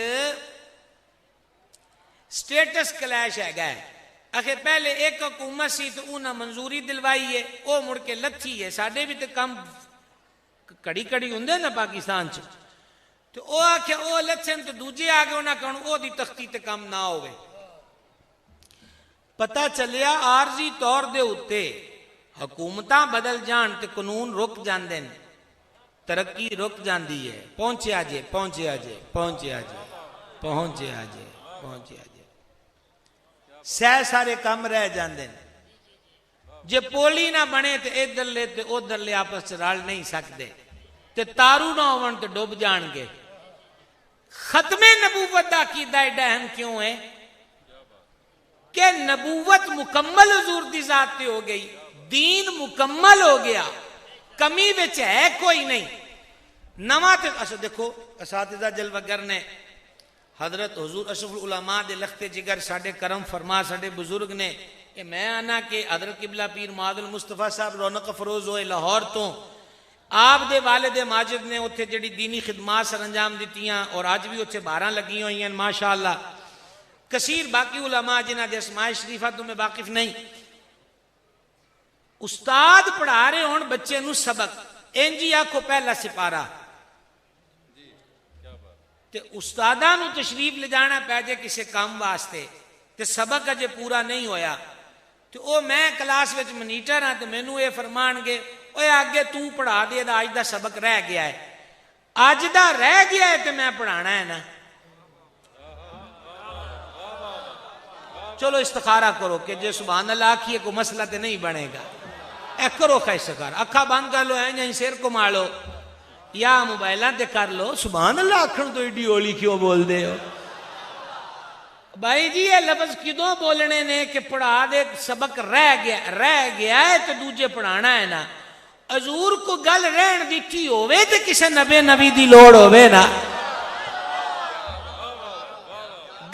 A: سٹیٹس کلیش ہے گا. آخر پہلے ایک حکومت سی تو انہیں منظوری دلوائی ہے، وہ مڑ کے لتھی ہے. ساڈے بھی تو کم کڑی کڑی ہوں نا پاکستان چ، تو وہ آخیا وہ لتھن تو دوجے آ گئے، انہیں کہوں وہ دی تختی تے کم نہ ہوئے. پتہ چلیا عارضی طور دے اتے حکومتاں بدل جان تے قانون رک جاندے نے، ترقی رک جاندی ہے. پہنچیا جے پہنچیا جے پہنچیا جے پہنچیا جے پہنچیا جے، سارے کام رہ جاندے نے. جے پولی نہ بنے تے ادھر لے تے ادھر لے آپس رل نہیں سکتے، تے تارو نہ ہون تے ڈوب جان گے. ختم نبوت دا عقیدہ ایڈا اہم کیوں ہے کہ نبوت مکمل حضور دی ذات تے ہو گئی، دین مکمل ہو گیا، کمی وچ ہے کوئی نہیں. نواں تے اچھا دیکھو اساتذہ جلوگر نے حضرت حضور اشرف العلماء دے لختے جگر ساڈے کرم فرما ساڈے بزرگ نے کہ میں آنا کہ حضرت قبلہ پیر معاذ المصطفیٰ صاحب رونق افروز ہوئے لاہور تو، آپ دے والد ماجد نے اتھے جڑی دینی خدمات سر انجام دیتیاں اور آج بھی اتھے 12 لگی ہوئی ہیں ماشاءاللہ. کثیر باقی علماء جنہ دے اسماء شریفہ تو میں واقف نہیں. استاد پڑھا رہے ہون بچے نو سبق، انجی آکھو پہلا سپارہ، تے استاداں نو تشریف لے جانا پہ جے کسے کام واسطے تے سبق اجے پورا نہیں ہویا، تو او میں کلاس وچ منیٹر ہاں تے مینوں اے فرمان گے اوے آگے تو پڑھا دے دا اج دا سبق رہ گیا ہے. اج دا رہ گیا ہے تے میں پڑھانا ہے نا. چلو استخارہ کرو کہ جے سبحان اللہ آکھیے کوئی مسئلہ تے نہیں بنے گا. اے کرو استخارہ، اکھا بند کر لو، این سر کما لو یا موبائلاں تے کر لو. سبحان اللہ آکھن تو ایڈی اولی کیوں بول دے ہو بھائی جی؟ یہ لفظ کدوں بولنے نے کہ پڑھا دے سبق رہ گیا ہے تو دوجے پڑھانا ہے نا. حضور کو گل رہن دیتی ہوئے تے کسے نبی دی لوڑ ہوئے نا.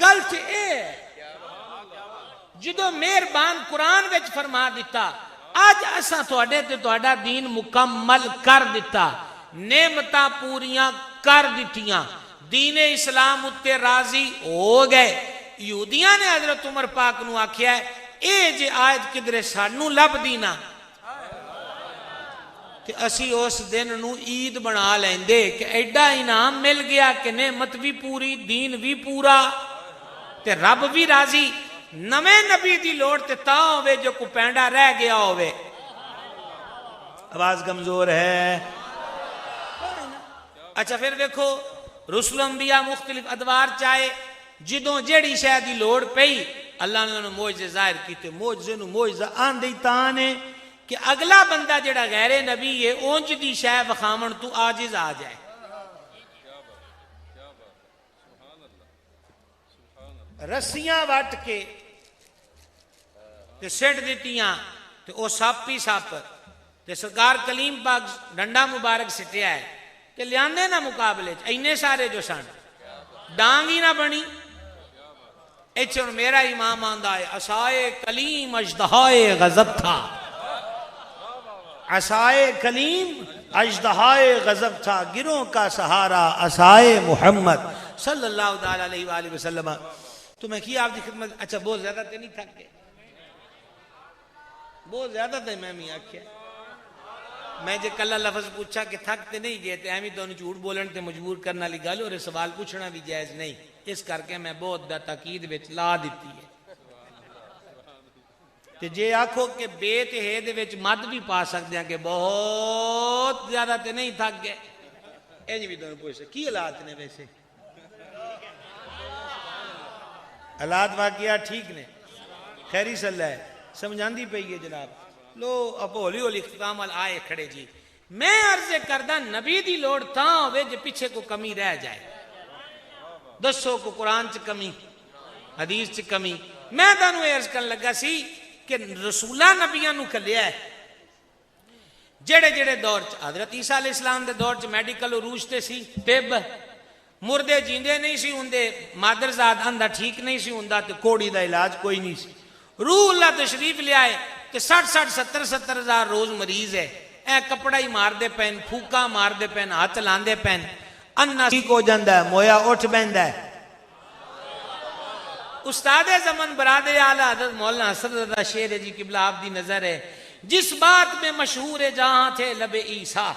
A: گل تے اے جدو مہربان قرآن وچ فرما دیتا آج اساں تواڈے تے تواڈا دین مکمل کر دیتا، نعمتاں پوریاں کر دیتیاں، دین اسلام اتے راضی ہو گئے. یہودیاں نے حضرت عمر پاک نو آکھیا ہے اے جے آیت کدرے سانو لب دینا کہ اسی اس دن نو عید بنا لیندے کہ ایڈا انعام مل گیا کہ نعمت بھی پوری، دین بھی پورا تے رب بھی راضی. نویں نبی دی لوڑ تے تا ہوئے جو کو پینڈا رہ گیا ہوئے. آواز کمزور ہے. اچھا پھر دیکھو رسول انبیاء مختلف ادوار چاہے جدوں جیڑی شے دی لوڑ پئی اللہ نے انہوں معجزے ظاہر کیتے. معجزے نو معجزہ آندے تاں نے کہ اگلا بندہ جڑا غیر نبی ہے اونج دی شے وکھاون تو عاجز آ جائے. رسیاں وٹ کے تے سٹ دیتیاں تے او سپ ہی سپ تے سرکار کلیم پاک ڈنڈا مبارک سٹیا ہے تے لیاندے نا مقابلے اینے سارے جو سن ڈانگ ہی نہ بنی. ایچے میرا امام آندہ ہے عصائے کلیم اژدہائے غضب تھا، عصائے کلیم اژدہائے غضب تھا، گروہ کا سہارا عصائے محمد صلی اللہ علیہ وآلہ وسلم. تو میں کی آپ دی خدمت اچھا بہت زیادہ تے نہیں تھک گئے، بہت زیادہ تے میں بھی آکھیا میں جے کلا لفظ پوچھا کہ تھک تے نہیں گئے تے ایویں تانوں جھوٹ بولن تے مجبور کرنا لی گل اور سوال پوچھنا بھی جائز نہیں، اس کر کے میں بہت دا تاکید وچ لا دتی ہے. تے جے آکھو کہ بے تے ہے دے وچ مد بھی پا سکدے ہیں کہ بہت زیادہ تے نہیں تھک گئے. انج بھی تانوں پوچھ کی حالات نے ویسے حالات واقعات ٹھیک نے؟ خیری صلی اللہ ہے سمجھاندی پئی ہے جناب لو اب ہولی ہولی اختتام وال آئے کھڑے جی میں عرض کردہ نبی دی لوڑ تاں ہوئے جو پیچھے کو کمی رہ جائے دسو کو قرآن چ کمی حدیث چ کمی میں تانوں عرض کرن لگا سی کہ رسولہ نبیاں نو کھلیا ہے جڑے جڑے دور چ حضرت عیسیٰ علیہ السلام دے دور چ میڈیکل عروج تے سی طب مردے جیندے نہیں سی ہوندے مادرزاد اندھا ٹھیک نہیں سی ہوندا تے کوڑی دا علاج کوئی نہیں سی روح اللہ تشریف لے آئے کہ 60-70 ہزار روز مریض ہے اے کپڑا ہی مار دے پین پھوکا مار دے پین ہاتھ لاندے پین انہ ٹھیک ہو جاندہ ہے مویا اٹھ بیندہ ہے استاد زمن برادر اعلیٰ حضرت مولانا حسن رضا شیر جی قبلہ آپ دی نظر ہے جس بات میں مشہور جہاں تھے لب عیسیٰ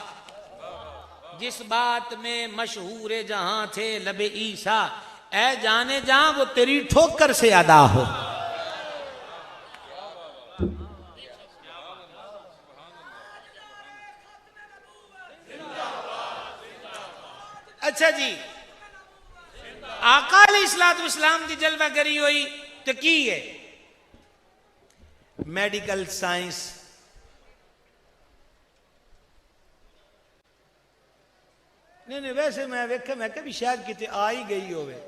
A: جس بات میں مشہور جہاں تھے لب عیسیٰ اے جانے جہاں وہ تیری ٹھوکر سے ادا ہو اچھا جی آقا علیہ السلام دی جلوہ گری ہوئی تو کی ہے میڈیکل سائنس نہیں ویسے میں ویکھا میں کبھی شاید کتے آئی گئی ہوئے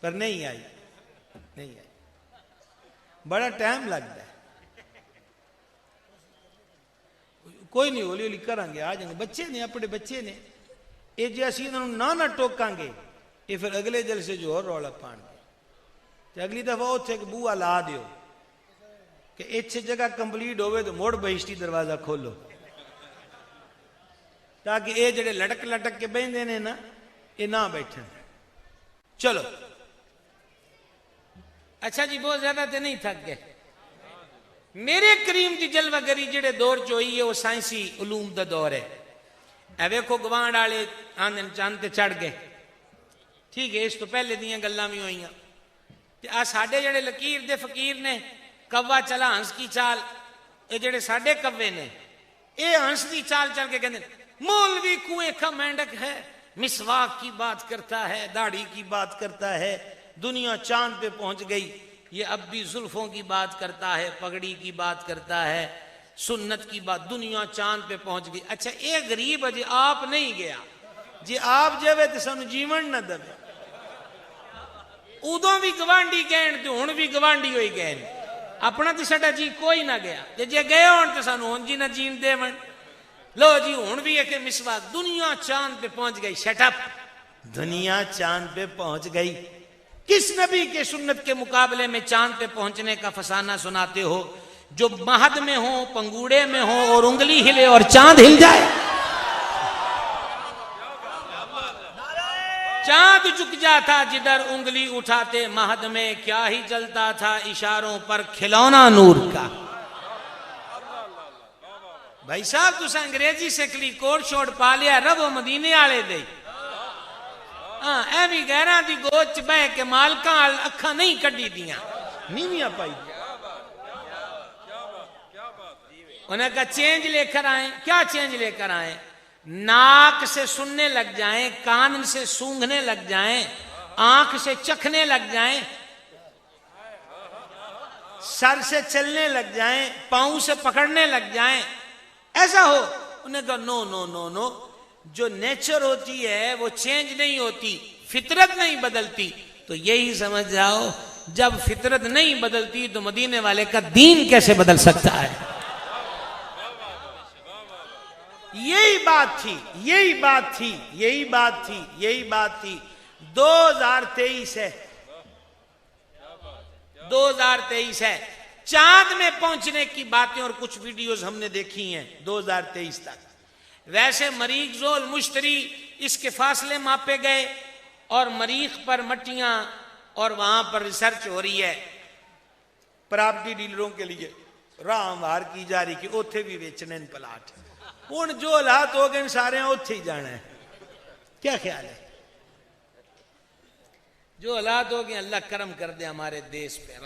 A: پر نہیں آئی بڑا ٹائم لگتا ہے کوئی نہیں ہولی ہولی کریں گے آ جائیں گے بچے نے اپنے بچے نے یہ جی اسی انہوں نہ ٹوکاں گے یہ پھر اگلے جلسے جو اور رولا پان گے اگلی دفعہ اتھے کہ بوہ لا دیو کہ اچھے جگہ کمپلیٹ ہوئے تو موڑ بہشتی دروازہ کھولو تاکہ یہ جڑے لٹک لٹک کے بہن دینے نا یہ نہ بیٹھیں چلو اچھا جی بہت زیادہ تے نہیں تھک گئے میرے کریم دی جلوہ گری جڑے دور چوئی ہے وہ سائنسی علوم دا دور ہے اے ویکھو گوانڈ آلے آندن چاند تے چڑھ گئے ٹھیک ہے اس تو پہلے دیاں گلاں بھی ہوئیاں تے آ ساڈے جڑے لکیر دے فقیر نے کوا چلا ہنس کی چال اے جڑے ساڈے کوے نے اے ہنس دی چال چل کے کہندے مولوی کنویں کا مینڈک ہے مسواک کی بات کرتا ہے داڑھی کی بات کرتا ہے دنیا چاند پہ پہنچ گئی یہ اب بھی زلفوں کی بات کرتا ہے پگڑی کی بات کرتا ہے سنت کی بات دنیا چاند پہ پہنچ گئی اچھا ایک غریب جی آپ نہیں گیا جی آپ جاوے تو سانو جیون نہ دے ادوں بھی گوانڈی گئن تو ہن بھی گوانڈی ہوئی گئن اپنا تو سٹا جی کوئی نہ گیا جی گئے ہون تو سانو ہن جی نہ جین دے من لو جی ہن بھی ایک مسواک دنیا چاند پہ پہنچ گئی شٹ اپ دنیا چاند پہ پہنچ گئی کس نبی کے سنت کے مقابلے میں چاند پہ پہنچنے کا فسانہ سناتے ہو جو مہد میں ہو پنگوڑے میں ہو اور انگلی ہلے اور چاند ہل جائے چاند جھک جاتا جدھر انگلی اٹھاتے مہد میں کیا ہی چلتا تھا اشاروں پر کھلونا نور کا بھائی صاحب تسا انگریزی سکلی کوٹ شوٹ پا لیا رب و مدینے آلے دے اے بھی گہرہ دی گوچ بے کے مالکاں اکھاں نہیں کڈی دیاں نیویاں پائی دیا انہیں کہا چینج لے کر آئیں کیا چینج لے کر آئیں ناک سے سننے لگ جائیں کان سے سونگھنے لگ جائیں آنکھ سے چکھنے لگ جائیں سر سے چلنے لگ جائیں پاؤں سے پکڑنے لگ جائیں ایسا ہو انہیں کہا نو نو نو نو جو نیچر ہوتی ہے وہ چینج نہیں ہوتی فطرت نہیں بدلتی تو یہی سمجھ جاؤ جب فطرت نہیں بدلتی تو مدینے والے کا دین کیسے بدل سکتا ہے یہی بات تھی یہی بات تھی یہی بات تھی یہی بات تھی 2023 ہے 2023 ہے چاند میں پہنچنے کی باتیں اور کچھ ویڈیوز ہم نے دیکھی ہیں 2023 تک ویسے مریخ زول مشتری اس کے فاصلے ماپے گئے اور مریخ پر مٹیاں اور وہاں پر ریسرچ ہو رہی ہے پراپرٹی ڈیلروں کے لیے راہ ہموار کی جا رہی کہ اوتھے بھی بیچنے ان پلاٹ ان جو حالات ہو گئے سارے ہیں اوتھے ہی جانا ہے کیا خیال ہے جو حالات ہو گئے اللہ کرم کر دے ہمارے دیش پہ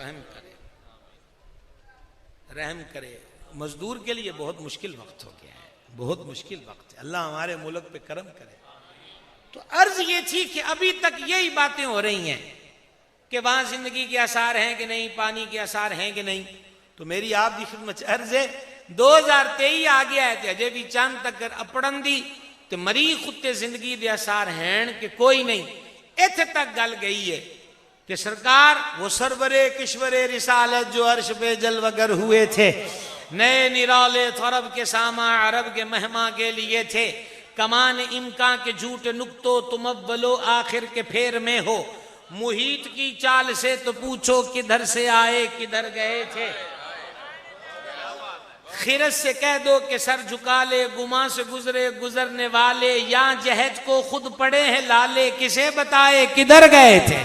A: رحم کرے مزدور کے لیے بہت مشکل وقت ہو گیا ہے بہت مشکل وقت ہے اللہ ہمارے ملک پہ کرم کرے تو عرض یہ تھی کہ ابھی تک یہی باتیں ہو رہی ہیں کہ وہاں زندگی کے آثار ہیں کہ نہیں، پانی کے آثار ہیں کہ نہیں. تو میری آپ کی خدمت عرض ہے 2023 آ گیا ہے تے اجے بھی چند تک اپڑن دی تے مری خطے زندگی دے آثار ہیں کہ کوئی نہیں. ایتھے تک گل گئی ہے کہ سرکار وہ سرور کشور رسالت جو عرش پہ جلوگر ہوئے تھے، نئے نرالے طرب کے ساما عرب کے مہما کے لیے تھے، کمان امکان کے جھوٹ نکتو تم اولو آخر کے پھیر میں ہو، محیط کی چال سے تو پوچھو کدھر سے آئے کدھر گئے تھے. خرس سے کہہ دو کہ سر جھکا لے، گما سے گزرے گزرنے والے، یا جہد کو خود پڑے ہیں لالے، کسے بتائے کدھر گئے تھے.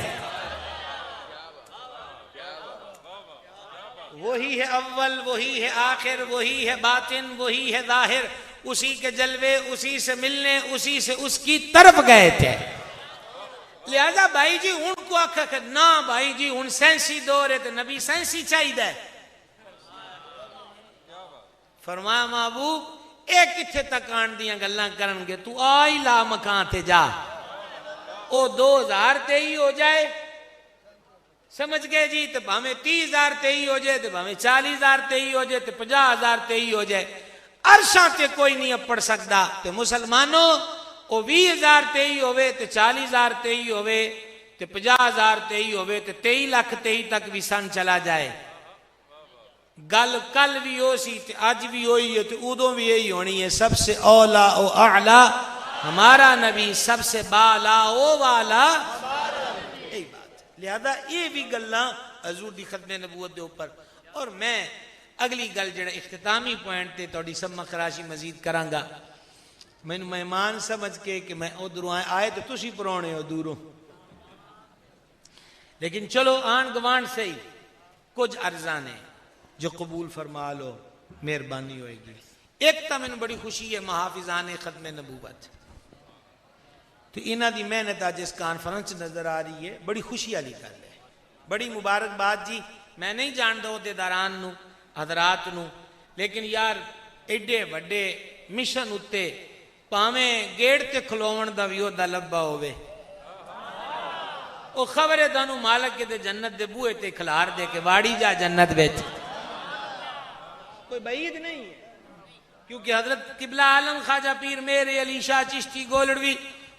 A: وہی ہے اول، وہی ہے آخر، وہی ہے باطن، وہی ہے ظاہر، اسی کے جلوے اسی سے ملنے، اسی سے اس کی طرف گئے تھے. لہذا بھائی جی ان کو آکھا کہ نا بھائی جی ان سینسی دور ہے تو نبی سینسی چاہید ہے. فرمایا محبوب ایک کتھے تک آن دیاں گلاں کرن گے، تو آئی لا مکان تے جا، او 2023 ہو جائے سمجھ گئے جی، تو بھامیں 30,023 ہو جائے، تو بھامیں 40,023 ہو جائے، تو 50,023 ہو جائے، عرشاں تے کوئی نہیں اپڑ سکتا. تو مسلمانوں او 20,023 ہوئے، تو 40,023 ہوئے، تو 50,023 ہوئے، تو 23,23,000 تک بھی سن چلا جائے. گل کل بھی ہو سی تے آج بھی ہوئی ہے، تو ادوں بھی یہی ہونی ہے، سب سے اولا و اعلیٰ ہمارا نبی، سب سے بالا و والا یہی بات. لہذا یہ بھی گلاں حضور دی ختم نبوت دے اوپر. اور میں اگلی گل جڑا اختتامی پوائنٹ تے توڑی سمہ خراشی مزید کراں گا. میں مہمان سمجھ کے کہ میں ادھروں آئے تو تسی پرونے ہو دوروں، لیکن چلو آن گوان سے ہی کچھ عرضاں نے جو قبول فرما لو مہربانی ہوئے گی. ایک تا میں بڑی خوشی ہے محافظان ختم نبوت، تو انہاں دی محنت آج اس کانفرنس نظر آ رہی ہے، بڑی خوشی والی گل ہے، بڑی مبارکباد جی. میں نہیں جاندا عہدے داران نو حضرات نو، لیکن یار ایڈے وڈے مشن اتے پاویں گیڑ تے کھلوون دا وی عہدہ لبا ہوئے، او خبر ہے دانو مالک کے دے جنت دے بوئے تے کھلار دے کے واڑی جا جنت بیچ، کوئی بعید نہیں ہے. کیونکہ حضرت قبلہ عالم خواجہ پیر میرے علی شاہ چشتی گولڑوی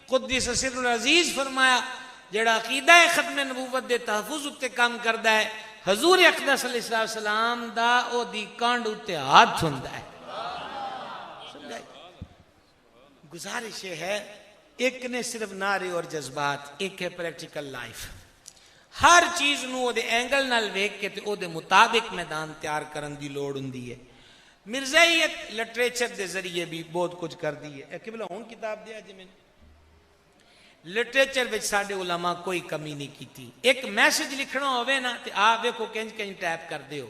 A: قدس سر العزیز فرمایا جڑا عقیدہ ختم نبوت دے تحفظ اتے کام کردہ ہے، حضور اقدس علیہ السلام دا او دی کانڈ اتے ہاتھ ہندہ ہے. گزارش ہے ایک نے صرف نعرے اور جذبات، ایک ہے پریکٹیکل لائف. ہر چیز نو او دے اینگل نال ویکھ کے تے او دے مطابق میدان تیار کرن دی لوڑ ہوندی ہے. مرزائیت لٹریچر دے ذریعے بھی بہت کچھ کر دی ہے. قبلہ ہون کتاب دیا جی میں لٹریچر وچ ساڈے علماء کوئی کمی نہیں کیتی. ایک میسج لکھنا ہوئے نا تے آپ ویکھو کنج کنج ٹیپ کر دیو،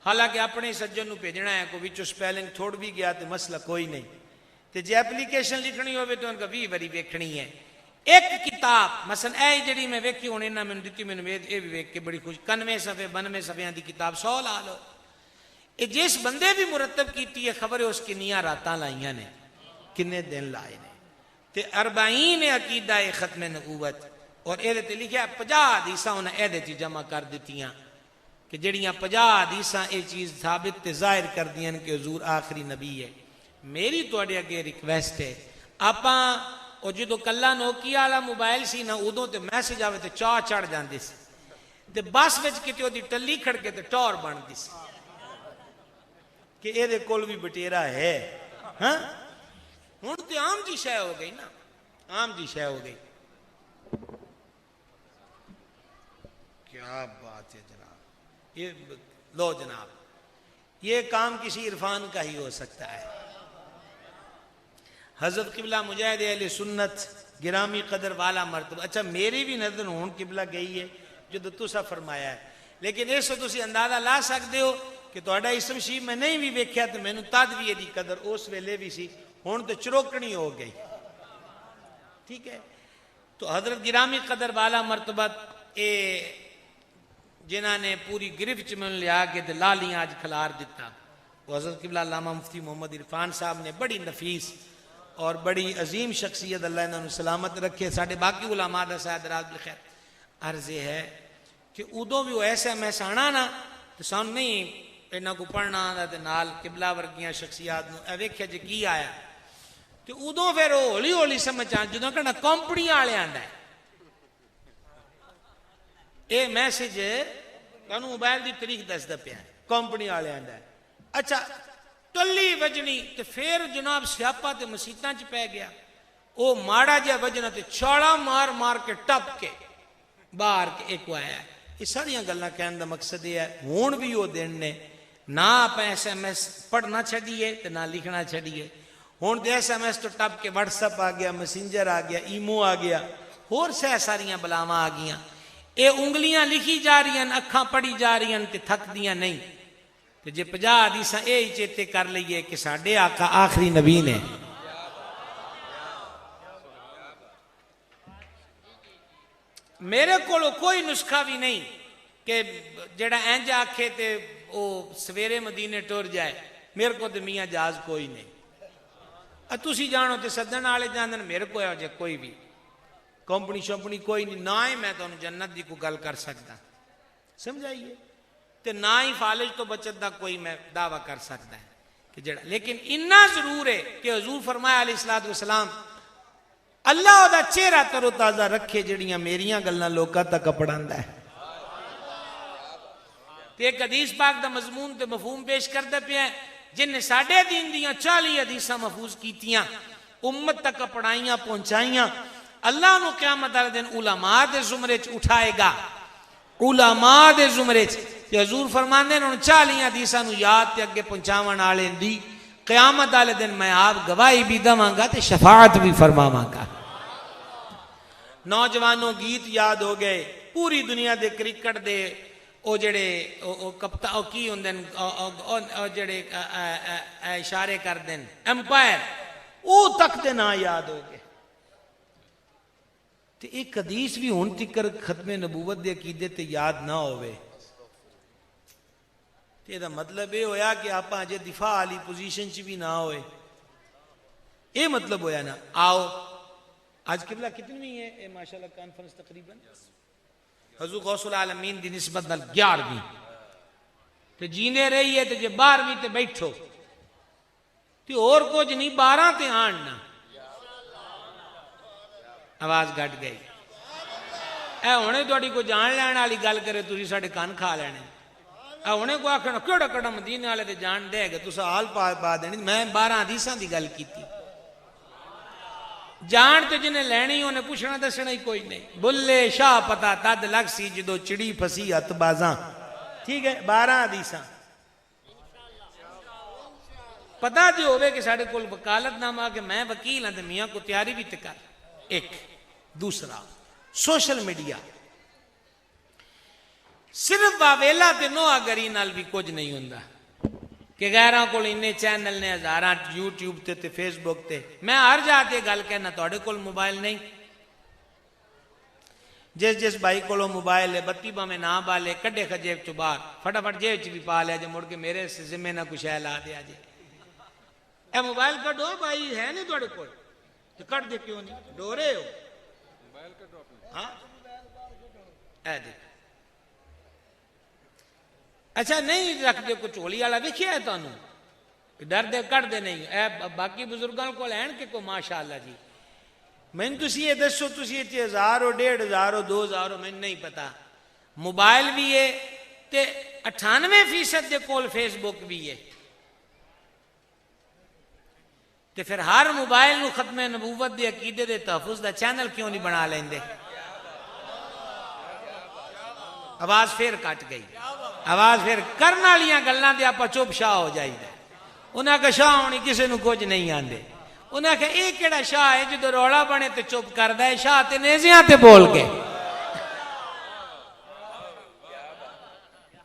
A: حالانکہ اپنے سجن نو بھیجنا ہے، کوئی وچوں سپیلنگ تھوڑ بھی گیا تے مسئلہ کوئی نہیں. تے جے اپلیکیشن لکھنی ہوئے تو ان کا 20 باری ویکھنی ہے. ایک کتاب مثلا اے جڑی میں ویکھی ہونے نہ میں دتی میں اے بھی ویکھ کے بڑی خوش 91 صفحے 92 صفحیاں دی کتاب 100 لا لو. اے جس بندے بھی مرتب کیتی ہے خبر ہے اس کی نیاں راتاں لائیاں نے، کنے دن لائے نے. تے 40 عقیدہ ختم نبوت اور اے تے لکھیا 50 حدیثاں انہاں اے دے جمع کر دتیاں کہ جڑیاں 50 حدیثاں اے چیز ثابت تے ظاہر کر دیاں کہ حضور آخری نبی ہے. میری توڑے اگے ریکویسٹ ہے، آپاں اور جدو کلا نوکیا والا موبائل سی نا ادوں تے میسج آوے تے چاہ چڑھ جاندی سی، تے بس وچ کتے اودی ٹلی کھڑ کے تے ٹور بندی سی کہ اے دے کول بھی بٹیرا ہے. ہاں ہن تے عام جی شے ہو گئی نا، عام جی شے ہو گئی. کیا بات ہے جناب. یہ لو جناب، یہ کام کسی عرفان کا ہی ہو سکتا ہے. حضرت قبلہ مجاہد اہل سنت گرامی قدر والا مرتبہ. اچھا میری بھی نظر ہون قبلہ گئی ہے جو تسا فرمایا ہے، لیکن اس سے تسی اندازہ لا سکتے ہو کہ تہاڈا اسم شریف میں نہیں بھی ویکھیا تے مینوں تد بھی دی قدر اس ویلے بھی سی، ہن تے چروکنی ہو گئی. ٹھیک ہے، تو حضرت گرامی قدر والا مرتبہ اے جنہاں نے پوری گرفت میں لیا کے تے لالیاں آج کھلار دیتا، وہ حضرت قبلہ علامہ مفتی محمد عرفان صاحب نے بڑی نفیس اور بڑی عظیم شخصیت اللہ انہوں نے سلامت رکھے. ساڑھے باقی علماء دا سایہ دراز بخیر. عرض یہ ہے کہ ادو بھی وہ SMS آنا نا تو سن نہیں انہاں کو پڑھنا آندا تے نال قبلہ ورگیاں شخصیات نو اے ویکھیا جے کی آیا تے ادو پھر ہولی ہولی سمجھ آ جدوں کہنا کمپنی والے آندا ہے اے میسج تانوں موبائل دی تاریخ دسدا پیا کمپنی والے آندا ہے اچھا ٹلی وجنی تے پھر جناب سیاپا تے مسیتاں چ پی گیا او ماڑا جہا وجنا تے چھاڑا مار مار کے ٹپ کے باہر کے ایک آیا ہے یہ ساری گلاں کہن دا مقصد یہ ہے ہون بھی وہ دن نے نہ آپ SMS پڑھنا چھڑیے تے نہ لکھنا چھڑیے ہون تے SMS تو ٹپ کے واٹس ایپ آ گیا میسنجر آ گیا ایمو آ گیا ہور سہ ساریاں بلاواں آ گیاں اے انگلیاں لکھی جا رہی ہیں اکھاں پڑھی جا رہی ہیں تے تھک دیاں نہیں تے جے 50 حدیثاں اے ہی چیتے کر لئیے کہ ساڈے آقا آخری نبی نے میرے کو کوئی نسخہ بھی نہیں کہ جڑا انج آکھے تے او سویرے مدینے ٹر جائے میرے کو تے میاں جاز کوئی نہیں تسی جانو تے سدن والے جاندن میرے کو ہے کوئی بھی کمپنی شمپنی کوئی نہیں نہ ہی میں تانوں جنت دی کو گل کر سکدا سمجھائیے تے نہ ہی فالج تو بچت دا کوئی میں دعویٰ کر سکتا ہے کہ جڑا لیکن اتنا ضرور ہے کہ حضور فرمایا علیہ الصلوۃ والسلام اللہ دا چہرہ تر و تازہ رکھے جڑیاں میریاں گلاں لوکاں تک پڑھاندا ہے تے ایک حدیث پاک دا مضمون تے مفہوم پیش کردا پیا ہے جن نے ساڈے دین دیاں 40 حدیثاں محفوظ کیتیاں امت تک پڑھائیاں پہنچائیاں اللہ نو قیامت والے دن علماء دے زمرے چ اٹھائے گا علماء دے زمرے چ تے حضور فرماندے نے 40 حدیثاں نو یاد تے اگے پہنچاون والے دی قیامت والے دن میں آپ گواہی بھی دواں گا تے شفاعت بھی فرماواں گا نوجوانوں گیت یاد ہو گئے پوری دنیا دے کرکٹ دے او جڑے او کپتا او کی ہوندے او جڑے اشارے کر دین امپائر او تک دے نا یاد ہو گئے تے ایک حدیث بھی ہن تکر ختم نبوت دے عقیدے تے یاد نہ ہوئے تے دا مطلب یہ ہویا کہ آپ اجے دفاع والی پوزیشن چ بھی نہ ہوئے یہ مطلب ہویا نا آؤ آج قبلہ کتنی ہے اے ماشاءاللہ کانفرنس تقریباً حضور غوث العالمین دی نسبت نال 11ویں تے جینے رہی ہے تے جے 12ویں تے بیٹھو تے اور کچھ نہیں 12 تے آن نا آواز گھٹ گئی اے ہونے تہاڈی کوئی جان لین والی گل کرے تسی ساڈے کان کھا لینے اے ہونے کو آکھنا کیڑا کڑا مدینے والے تے جان دے گا تسا حال پا دینی میں 12 حدیثاں دی گل کیتی جان تے جنہیں لینی انہیں پوچھنا دسنا ہی کوئی نہیں بلے شاہ پتا تد لگ سی جدو چڑی پھسی ہت بازاں ٹھیک ہے 12 حدیثاں پتا جو ہوئے کہ ساڑھے کول وکالت نامہ کہ میں وکیل ہاں تے میاں کو تیاری بھی تے کر ایک دوسرا سوشل میڈیا صرف واویلا تے نوآ گری نال بھی کچھ نہیں ہوندا کہ غیراں کول اننے چینل نے ہزاراں یوٹیوب تے فیس بک تے میں ہر جا تے گل کہنا تہاڈے کول موبائل نہیں جس بھائی کولو موبائل ہے بتی باویں نہ بالے کڈے خجیب چ باہر فٹافٹ جیب چ بھی پا لیا جے مڑ کے میرے ذمہ نہ کچھ ہے لا دیا جے اے موبائل کڈو بھائی ہے نہیں تہاڈے کول تے کڈ دے کیوں نہیں ڈورے ہو موبائل کڈو ہاں اے دیکھ اچھا نہیں رکھ دے کو چولی والا ویکھیا ہے تانوں ڈر دے کڈ دے نہیں اے باقی بزرگاں کول ہیں کہ کو ماشاءاللہ جی میں تسی یہ دسو تسی 1000 ہو 1500 ہو 2000 ہو میں نہیں پتا موبائل بھی ہے تے 98% دے کول فیس بک بھی ہے تے پھر ہر موبائل نو ختم نبوت دے عقیدے دے تحفظ دا چینل کیوں نہیں بنا لیندے آواز پھر کٹ گئی آواز پھر کرن والیاں گلاں تے آپا چپ شاہ ہو جائیدا انہاں کہ شاہ ہونی کسے نو کچھ نہیں آندے انہاں کہ اے کیڑا شاہ ہے جدو روڑا بنے تے چپ کردا ہے شاہ تے نیزیاں تے بول کے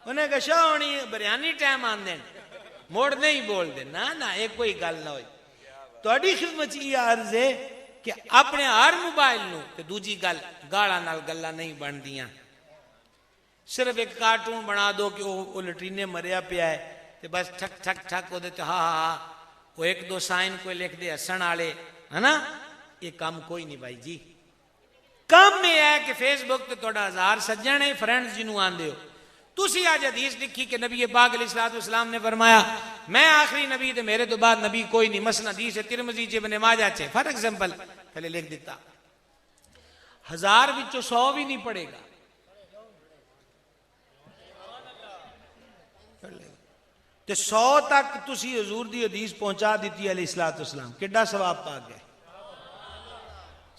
A: انہاں کہ شاہ ہونی بریانی ٹائم آندے موڑ نہیں بول دے نہ اے کوئی گل نہ ہوئی تہاڈی خدمت یہ عرض ہے کہ اپنے ہر موبائل نو تے دوجی گل گالاں نال گلاں نہیں بندیاں صرف ایک کارٹون بنا دو کہ وہ لٹرینے مریا پیا ہے تے بس ٹھک ٹھک ٹھک وہ دیتے ہاں وہ ایک دو سائن کوئی لکھ دے ہسن والے ہے نا یہ کام کوئی نہیں بھائی جی کام میں ہے کہ فیس بک تے تھوڑا 1000 سجن ہے فرینڈز جنوں آندے ہو تسی آج حدیث لکھی کہ نبی پاک علیہ الصلوۃ والسلام نے فرمایا میں آخری نبی تے میرے تو بعد نبی کوئی نہیں، مثلا حدیث ترمذی چ ابن ماجہ چ فار ایگزامپل پہلے لکھ دیتا 1000 وچوں 100 بھی نہیں پڑے گا، تے 100 تک تسی حضور دی حدیث پہنچا دیتی علیہ الصلوۃ والسلام، کیڈا ثواب پا گئے،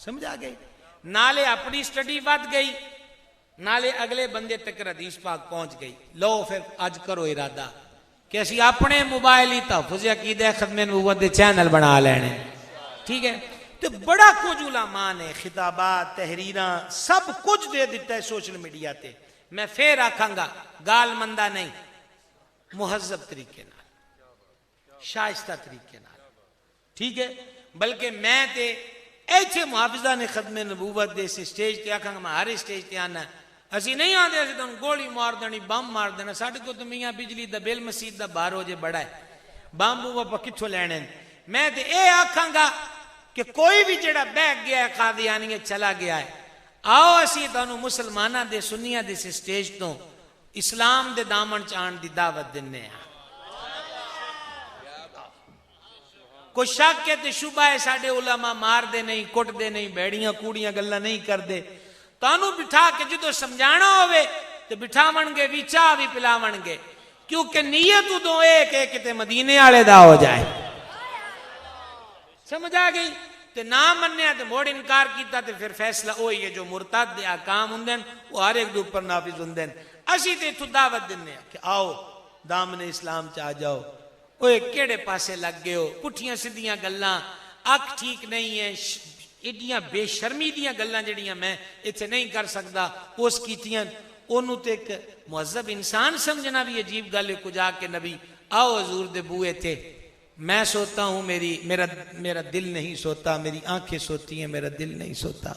A: سمجھ آ گئی؟ نالے اپنی سٹڈی ود گئی، نالے اگلے بندے تک حدیث پاک پہنچ گئی۔ لو پھر اج کرو ارادہ کہ اسی اپنے موبائل ہی تحفظ عقیدہ ختم نبوت دے چینل بنا لینے، ٹھیک ہے؟ تو بڑا کچھ علماء نے خطابات تحریراں سب کچھ دے دیتا ہے سوشل میڈیا تے۔ میں پھر آکھاں گا گال مندہ نہیں، مہذب طریقے نال شائستہ طریقے نال، ٹھیک ہے؟ بلکہ میں تے ایتھے محافظہ نے ختم نبوت دے سٹیج تے آکھاں گا میں ہر سٹیج تے آنا اسی نہیں آتے، اسی تو گولی مار دینی بم مار دینا، ساڈے کو تو میاں بجلی دا بل مسجد دا باہر ہو جے بڑا ہے، بم وہ کتھوں لینے۔ میں تے اے آکھاں گا کہ کوئی بھی جڑا بہ گیا ہے قادیانی چلا گیا ہے، آؤ اسی تانوں مسلماناں دے سنیاں دے سٹیج تو اسلام دے دامن چان دی دعوت دنے ہیں۔ کوئی شک ہے تے شبہ ہے ساڈے علماء مار دے نہیں، کٹ دے نہیں، بیڑیاں کوڑیاں گلاں نہیں کر دے، تانوں بٹھا کے جدو سمجھانا ہوئے تو بٹھاون گے بھی چاہ بھی پلاون گے، کیونکہ نیت ادو ایک ہے کہ مدینے والے دا ہو جائے، سمجھ آ گئی؟ تے نہ منیا تے موڑ انکار کیتا تے پھر فیصلہ وہی ہے جو مرتد دے احکام ہوندے وہ ہر ایک دے اوپر نافذ ہوندے۔ اسی تے اتھوں دعوت دنے کہ آؤ دامن اسلام چ آ جاؤ، اوے کیڑے پاسے لگ گئے ہو، پٹھیاں سدھیاں گلاں، اکھ ٹھیک نہیں ہے، ایڈیاں بے شرمی دیاں گلاں جڑیاں میں اتنے نہیں کر سکتا اس کیتیاں، انہوں تے ایک مہذب انسان سمجھنا بھی عجیب گل ہے۔ کجا کے نبی آؤ حضور دے بوئے تھے، میں سوتا ہوں میرا دل نہیں سوتا، میری آنکھیں سوتی ہیں میرا دل نہیں سوتا،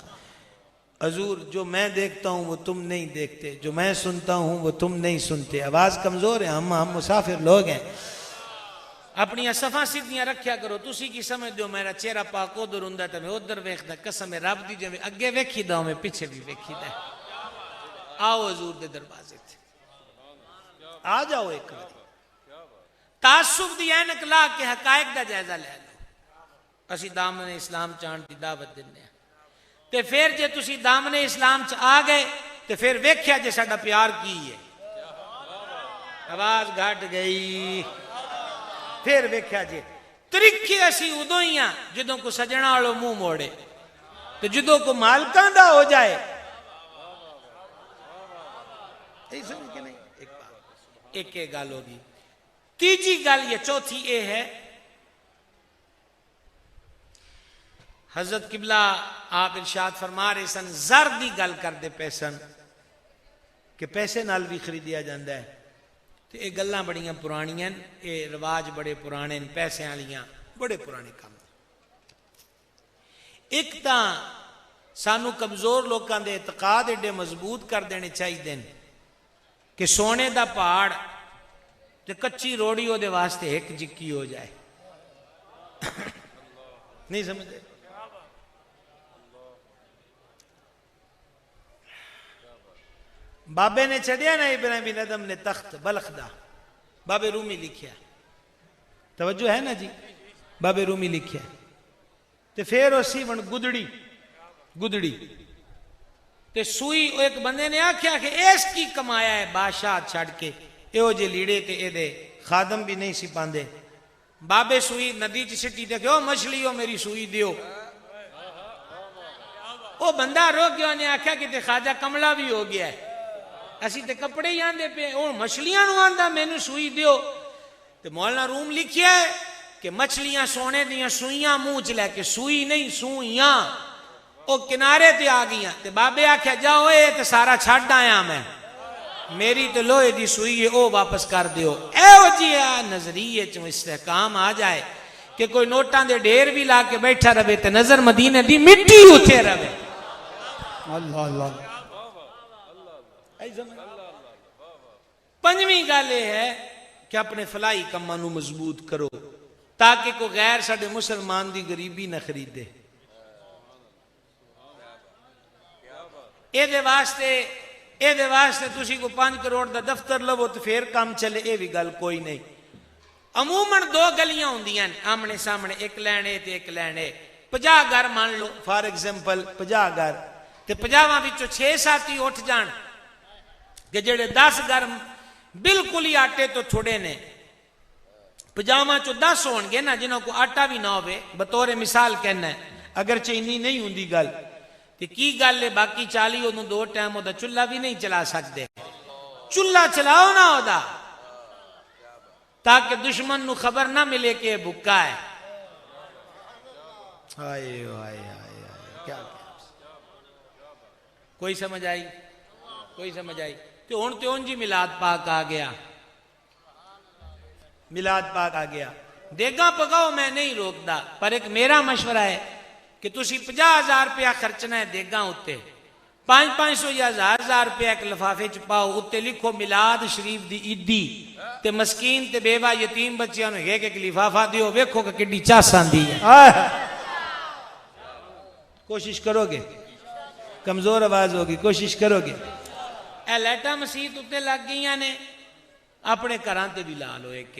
A: حضور جو میں دیکھتا ہوں وہ تم نہیں دیکھتے، جو میں سنتا ہوں وہ تم نہیں سنتے، آواز کمزور ہے، ہم مسافر لوگ ہیں، اپنی صفاں سیدھیاں رکھیا کرو۔ تسی کی سمجھ دو میرا چہرہ پاک ادھر ہوندا تے میں ادھر ویکھدا، قسم رب دی جویں اگے ویکھی دا میں پیچھے بھی ویکھی دا۔ آؤ حضور دے دروازے تے آ جاؤ، ایک بار تعصب دی اینک لا کے حقائق دا جائزہ لے لو۔ اسی دامن اسلام چان دی دعوت دنے ہیں تے پھر جے تسی دامن اسلام چ آ گئے تے پھر ویکھیا جے ساڈا پیار کی ہے، آواز گھٹ گئی، پھر ویکھیا جے طریقے اسی ادو ہی ہیں جدوں کو سجنا والو منہ موڑے تو جدوں کو مالکاں دا ہو جائے، سمجھ کے نہیں؟ ایک گل ہوگی۔ تیجی گل یہ چوتھی اے ہے، حضرت قبلہ آپ ارشاد فرما رہے سن زر دی گل کر دے پیسن کہ پیسے نال بھی خریدیا جاندہ ہے، تو یہ گلاں بڑیاں پرانیاں، یہ رواج بڑے پرانے، پیسے والیاں بڑے پرانے کام۔ ایک تاں سانو کمزور لوکاں دے اعتقاد ایڈے مضبوط کر دینے چاہیے کہ سونے دا پہاڑ تے کچی روڑی وہ دے واسطے ایک جکی ہو جائے، نہیں سمجھے؟ بابے نے چڑھیا نا ابراہیم بن ادم نے تخت بلخ دا، بابے رومی لکھیا، توجہ ہے نا جی، بابے رومی لکھیا، تے پھر اسی ون گدڑی تے سوئی، ایک بندے نے آکھیا کہ ایس کی کمایا ہے بادشاہ چھڑ کے، ایو جے لیڑے تے اے دے خادم بھی نہیں سی پاندے، بابے سوئی ندی چ سٹی تے کہ او مچھلیو میری سوئی دیو، او بندہ رو گیا، نے آکھیا کہ تے خواجہ کملا بھی ہو گیا ہے، اسی تے کپڑے ہی آندے پہ، او مچھلیاں نو آندا مینوں سوئی دیو، تے مولانا روم لکھیا ہے کہ مچھلیاں سونے دیاں سوئیاں منہ چ لے کے، سوئی نہیں سوئیاں، او کنارے تے آ گئیاں، تے بابے آکھیا جاؤ اے تے سارا چھڈ آیا میں، میری تو لوہے دی سوئی ہے او واپس کر دیو۔ ایو جی نظریے چ استحکام آ جائے کہ کوئی نوٹاں دے ڈھیر بھی لا کے بیٹھا رہے تے نظر مدینے دی مٹی اٹھے رہے۔
B: اللہ اللہ۔
A: پنجویں گل یہ ہے کہ اپنے فلاحی کماں نو مضبوط کرو تاکہ کوئی غیر ساڈے مسلمان دی غریبی نہ خریدے۔ ਇਹਦੇ ਵਾਸਤੇ ਤੁਸੀਂ ਕੋਈ 5 ਕਰੋੜ ਦਾ ਦਫ਼ਤਰ ਲਵੋ ਤੇ ਫੇਰ ਕੰਮ ਚੱਲੇ, ਇਹ ਵੀ ਗੱਲ ਕੋਈ ਨਹੀਂ। ਅਮੂਮਨ 2 ਗਲੀਆਂ ਹੁੰਦੀਆਂ ਨੇ ਆਮਣੇ ਸਾਹਮਣੇ, ਇੱਕ ਲੈਣੇ ਤੇ ਇੱਕ ਲੈਣੇ। 50 ਘਰ ਮੰਨ ਲਓ ਫਾਰ ਐਗਜ਼ਾਮਪਲ, 50 ਘਰ ਤੇ 50 ਵਿੱਚੋਂ 6-7 ਹੀ ਉੱਠ ਜਾਣ کہ جڑے 10 گھر بالکل ہی آٹے تو چھوڑے نے، 50 چو 10 ہون گے نا جنہوں کو آٹا بھی نہ ہوئے، بطور مثال کہنا ہے، اگرچہ انی نہیں ہوں دی گل تے کی گل ہے، باقی 40 انہوں 2 ٹائم ہوتا چلہ بھی نہیں چلا سکتے، چلہ چلاؤ نہ ہوتا تاکہ دشمن نو خبر نہ ملے کہ یہ بھکا ہے۔ کیا کوئی سمجھ آئی؟ کوئی سمجھ آئی؟ تو ہون جی میلاد پاک آ گیا، میلاد پاک آ گیا، دیگاں پکاؤ میں نہیں روکتا، پر ایک میرا مشورہ ہے کہ تسی 50,000 روپیہ خرچنا ہے دیگاں ہوتے، 500 یا 1000 روپیہ ایک لفافے چپاؤ، ہوتے لکھو میلاد شریف دی عیدی تے مسکین تے بیوہ یتیم بچیاں نے ایک لفافہ دیو، ویکھو کہ کڈی چاساں دی ہے۔ کوشش کرو گے؟ کمزور آواز ہوگی، کوشش کرو گے؟ اے لیٹا مسیت اتے لگ گئیاں نے، اپنے گھراں تے بھی لا لو، ایک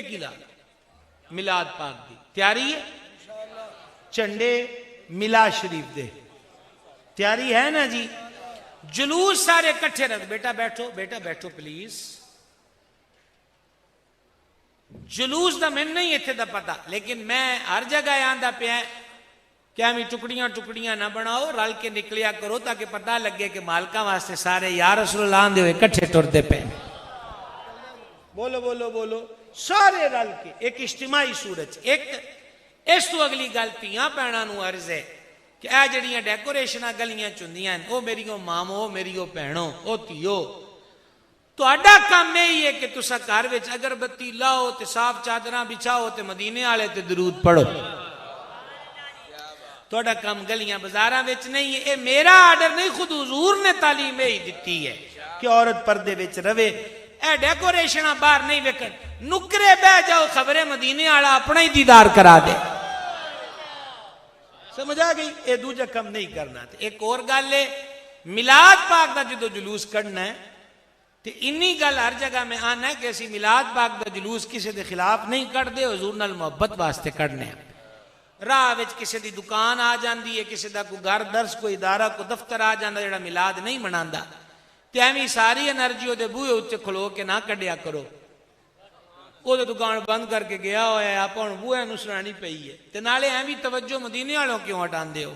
A: ہی لا لو۔ میلاد پاک دی تیاری ہے، چنڈے میلاد شریف دے تیاری ہے نا جی؟ جلوس سارے کٹھے رکھ، بیٹا بیٹھو پلیز۔ جلوس دا میں نہیں ایتھے دا پتا، لیکن میں ہر جگہ آندا پیا کیا ہمیں ٹکڑیاں نہ بناؤ، رل کے نکلیا کرو تاکہ پتہ لگے کہ مالکاں واسطے سارے یا رسول اللہ آندے ہوئے کٹھے ٹردے پہ، بولو سارے رل کے ایک اجتماعی صورت۔ ایک اس تو اگلی گل تیاں بہناں نو عرض ہے کہ اے جڑیاں ڈیکوریشناں گلیاں چندیاں او میریو مامو، او میریو بہنوں، او تیو، تہاڈا کام یہی ہے کہ تساں گھر وچ اگربتی لاؤ تے صاف چادراں بچھاؤ تے مدینے والے تے درود پڑھو۔ تھوڑا کام گلیاں بازاراں وچ نہیں ہے، اے میرا آرڈر نہیں، خود حضور نے تعلیم ہی دیتی ہے کہ عورت پردے وچ روے، اے ڈیکوریشناں باہر نہیں ویکھن، نکرے بہ جاؤ، خبریں مدینے والا اپنا ہی دیدار کرا دے۔ سمجھ آ گئی؟ اے دوجا کم نہیں کرنا۔ ایک اور گل ہے، میلاد پاک دا جدو جلوس کرنا ہے تے انی گل ہر جگہ میں آنا ہے کہ اسی میلاد پاک دا جلوس کسی دے خلاف نہیں کر دے، حضور نال محبت واسطے کرنے ہیں۔ راہ وچ کسی دی دکان آ جاندی ہے، کسی دا کوئی گھر درس، کوئی ادارہ، کوئی دفتر آ جاندا جڑا میلاد نہیں مناندا، تے ایویں ساری انرجی دے بوئے اُتے کھلو کے نہ کڈیا کرو۔ وہ دکان بند کر کے گیا ہوا ہے، آپ ہن بوئے نوں سنانی پئی ہے، تے نالے ایویں توجہ مدینے والوں کیوں ہٹاندے ہو؟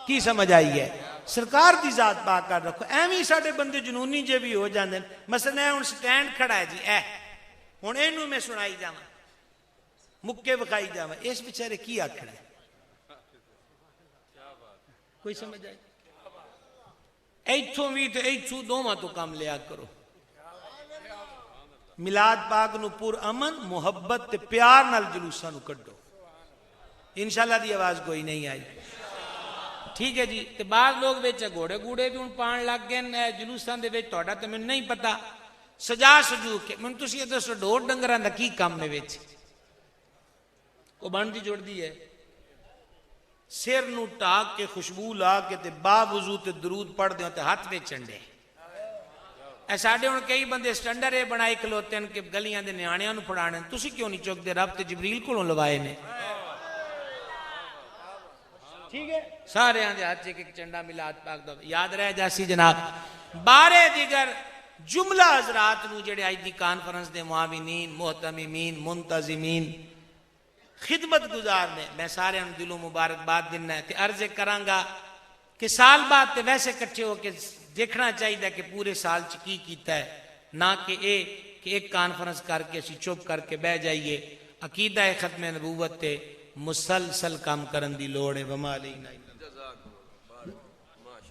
A: کی سمجھ آئی ہے؟ سرکار دی ذات پاک کر رکھو۔ ایویں ساڈے بندے جنونی جے بھی ہو جاندے، مثلا ہن سٹینڈ کھڑا ہے جی، ہن اینوں میں سنائی جاواں، مکے بکھائی جاواں، اس بیچارے کی آکھنا ہے؟ کوئی سمجھ آئی؟ ایتھوں بھی تے ایتھوں دوواں تو کام لیا کرو۔ میلاد پاک نو پور امن محبت تے پیار نال جلوساں نو کڈو۔ انشاءاللہ دی آواز کوئی نہیں آئی؟ ٹھیک ہے جی۔ تے بعض لوگ وچ گھوڑے گوڑے بھی ہن پان لگ گئے جلوساں دے وچ، تہاڈا تے مینوں نہیں پتا، سجا سجو کے مینوں تسی یہ دسو ڈور ڈنگراں دا کی کام ہے وچ؟ وہ بنتی جڑتی ہے، سر نو ٹاک کے خوشبو لا کے تے باوضو تے درود پڑھ دیوں تے ہاتھ میں چنڈے۔ اے ساڈے ہن کئی بندے سٹینڈر اے بنائی کھلوتے ہیں کہ گلیاں دے نیانیاں نو پڑھانے، تسی کیوں نہیں چکدے؟ رب تے جبریل کولوں لوائے نے۔ ٹھیک ہے، سارے آندے ہاتھ ایک چنڈا میلاد پاک دا یاد رہ جاسی جناب۔ بارے دیگر جملہ حضرات نو جڑے آج دی کانفرنس دے معاونین، محتممین، منتظمین، خدمت گزار نے، میں سارے ہم دلوں مبارکباد دینا ہے تے عرض کرانگا کہ سال بعد تے ویسے کٹھے ہو کے دیکھنا چاہیے کہ پورے سال کی کیتا ہے، نہ کہ ایک کانفرنس کر کے اسی چپ کر کے بہ جائیے۔ عقیدہ ختم نبوت تے مسلسل کام کرن دی لوڑ ہے۔ وما علینا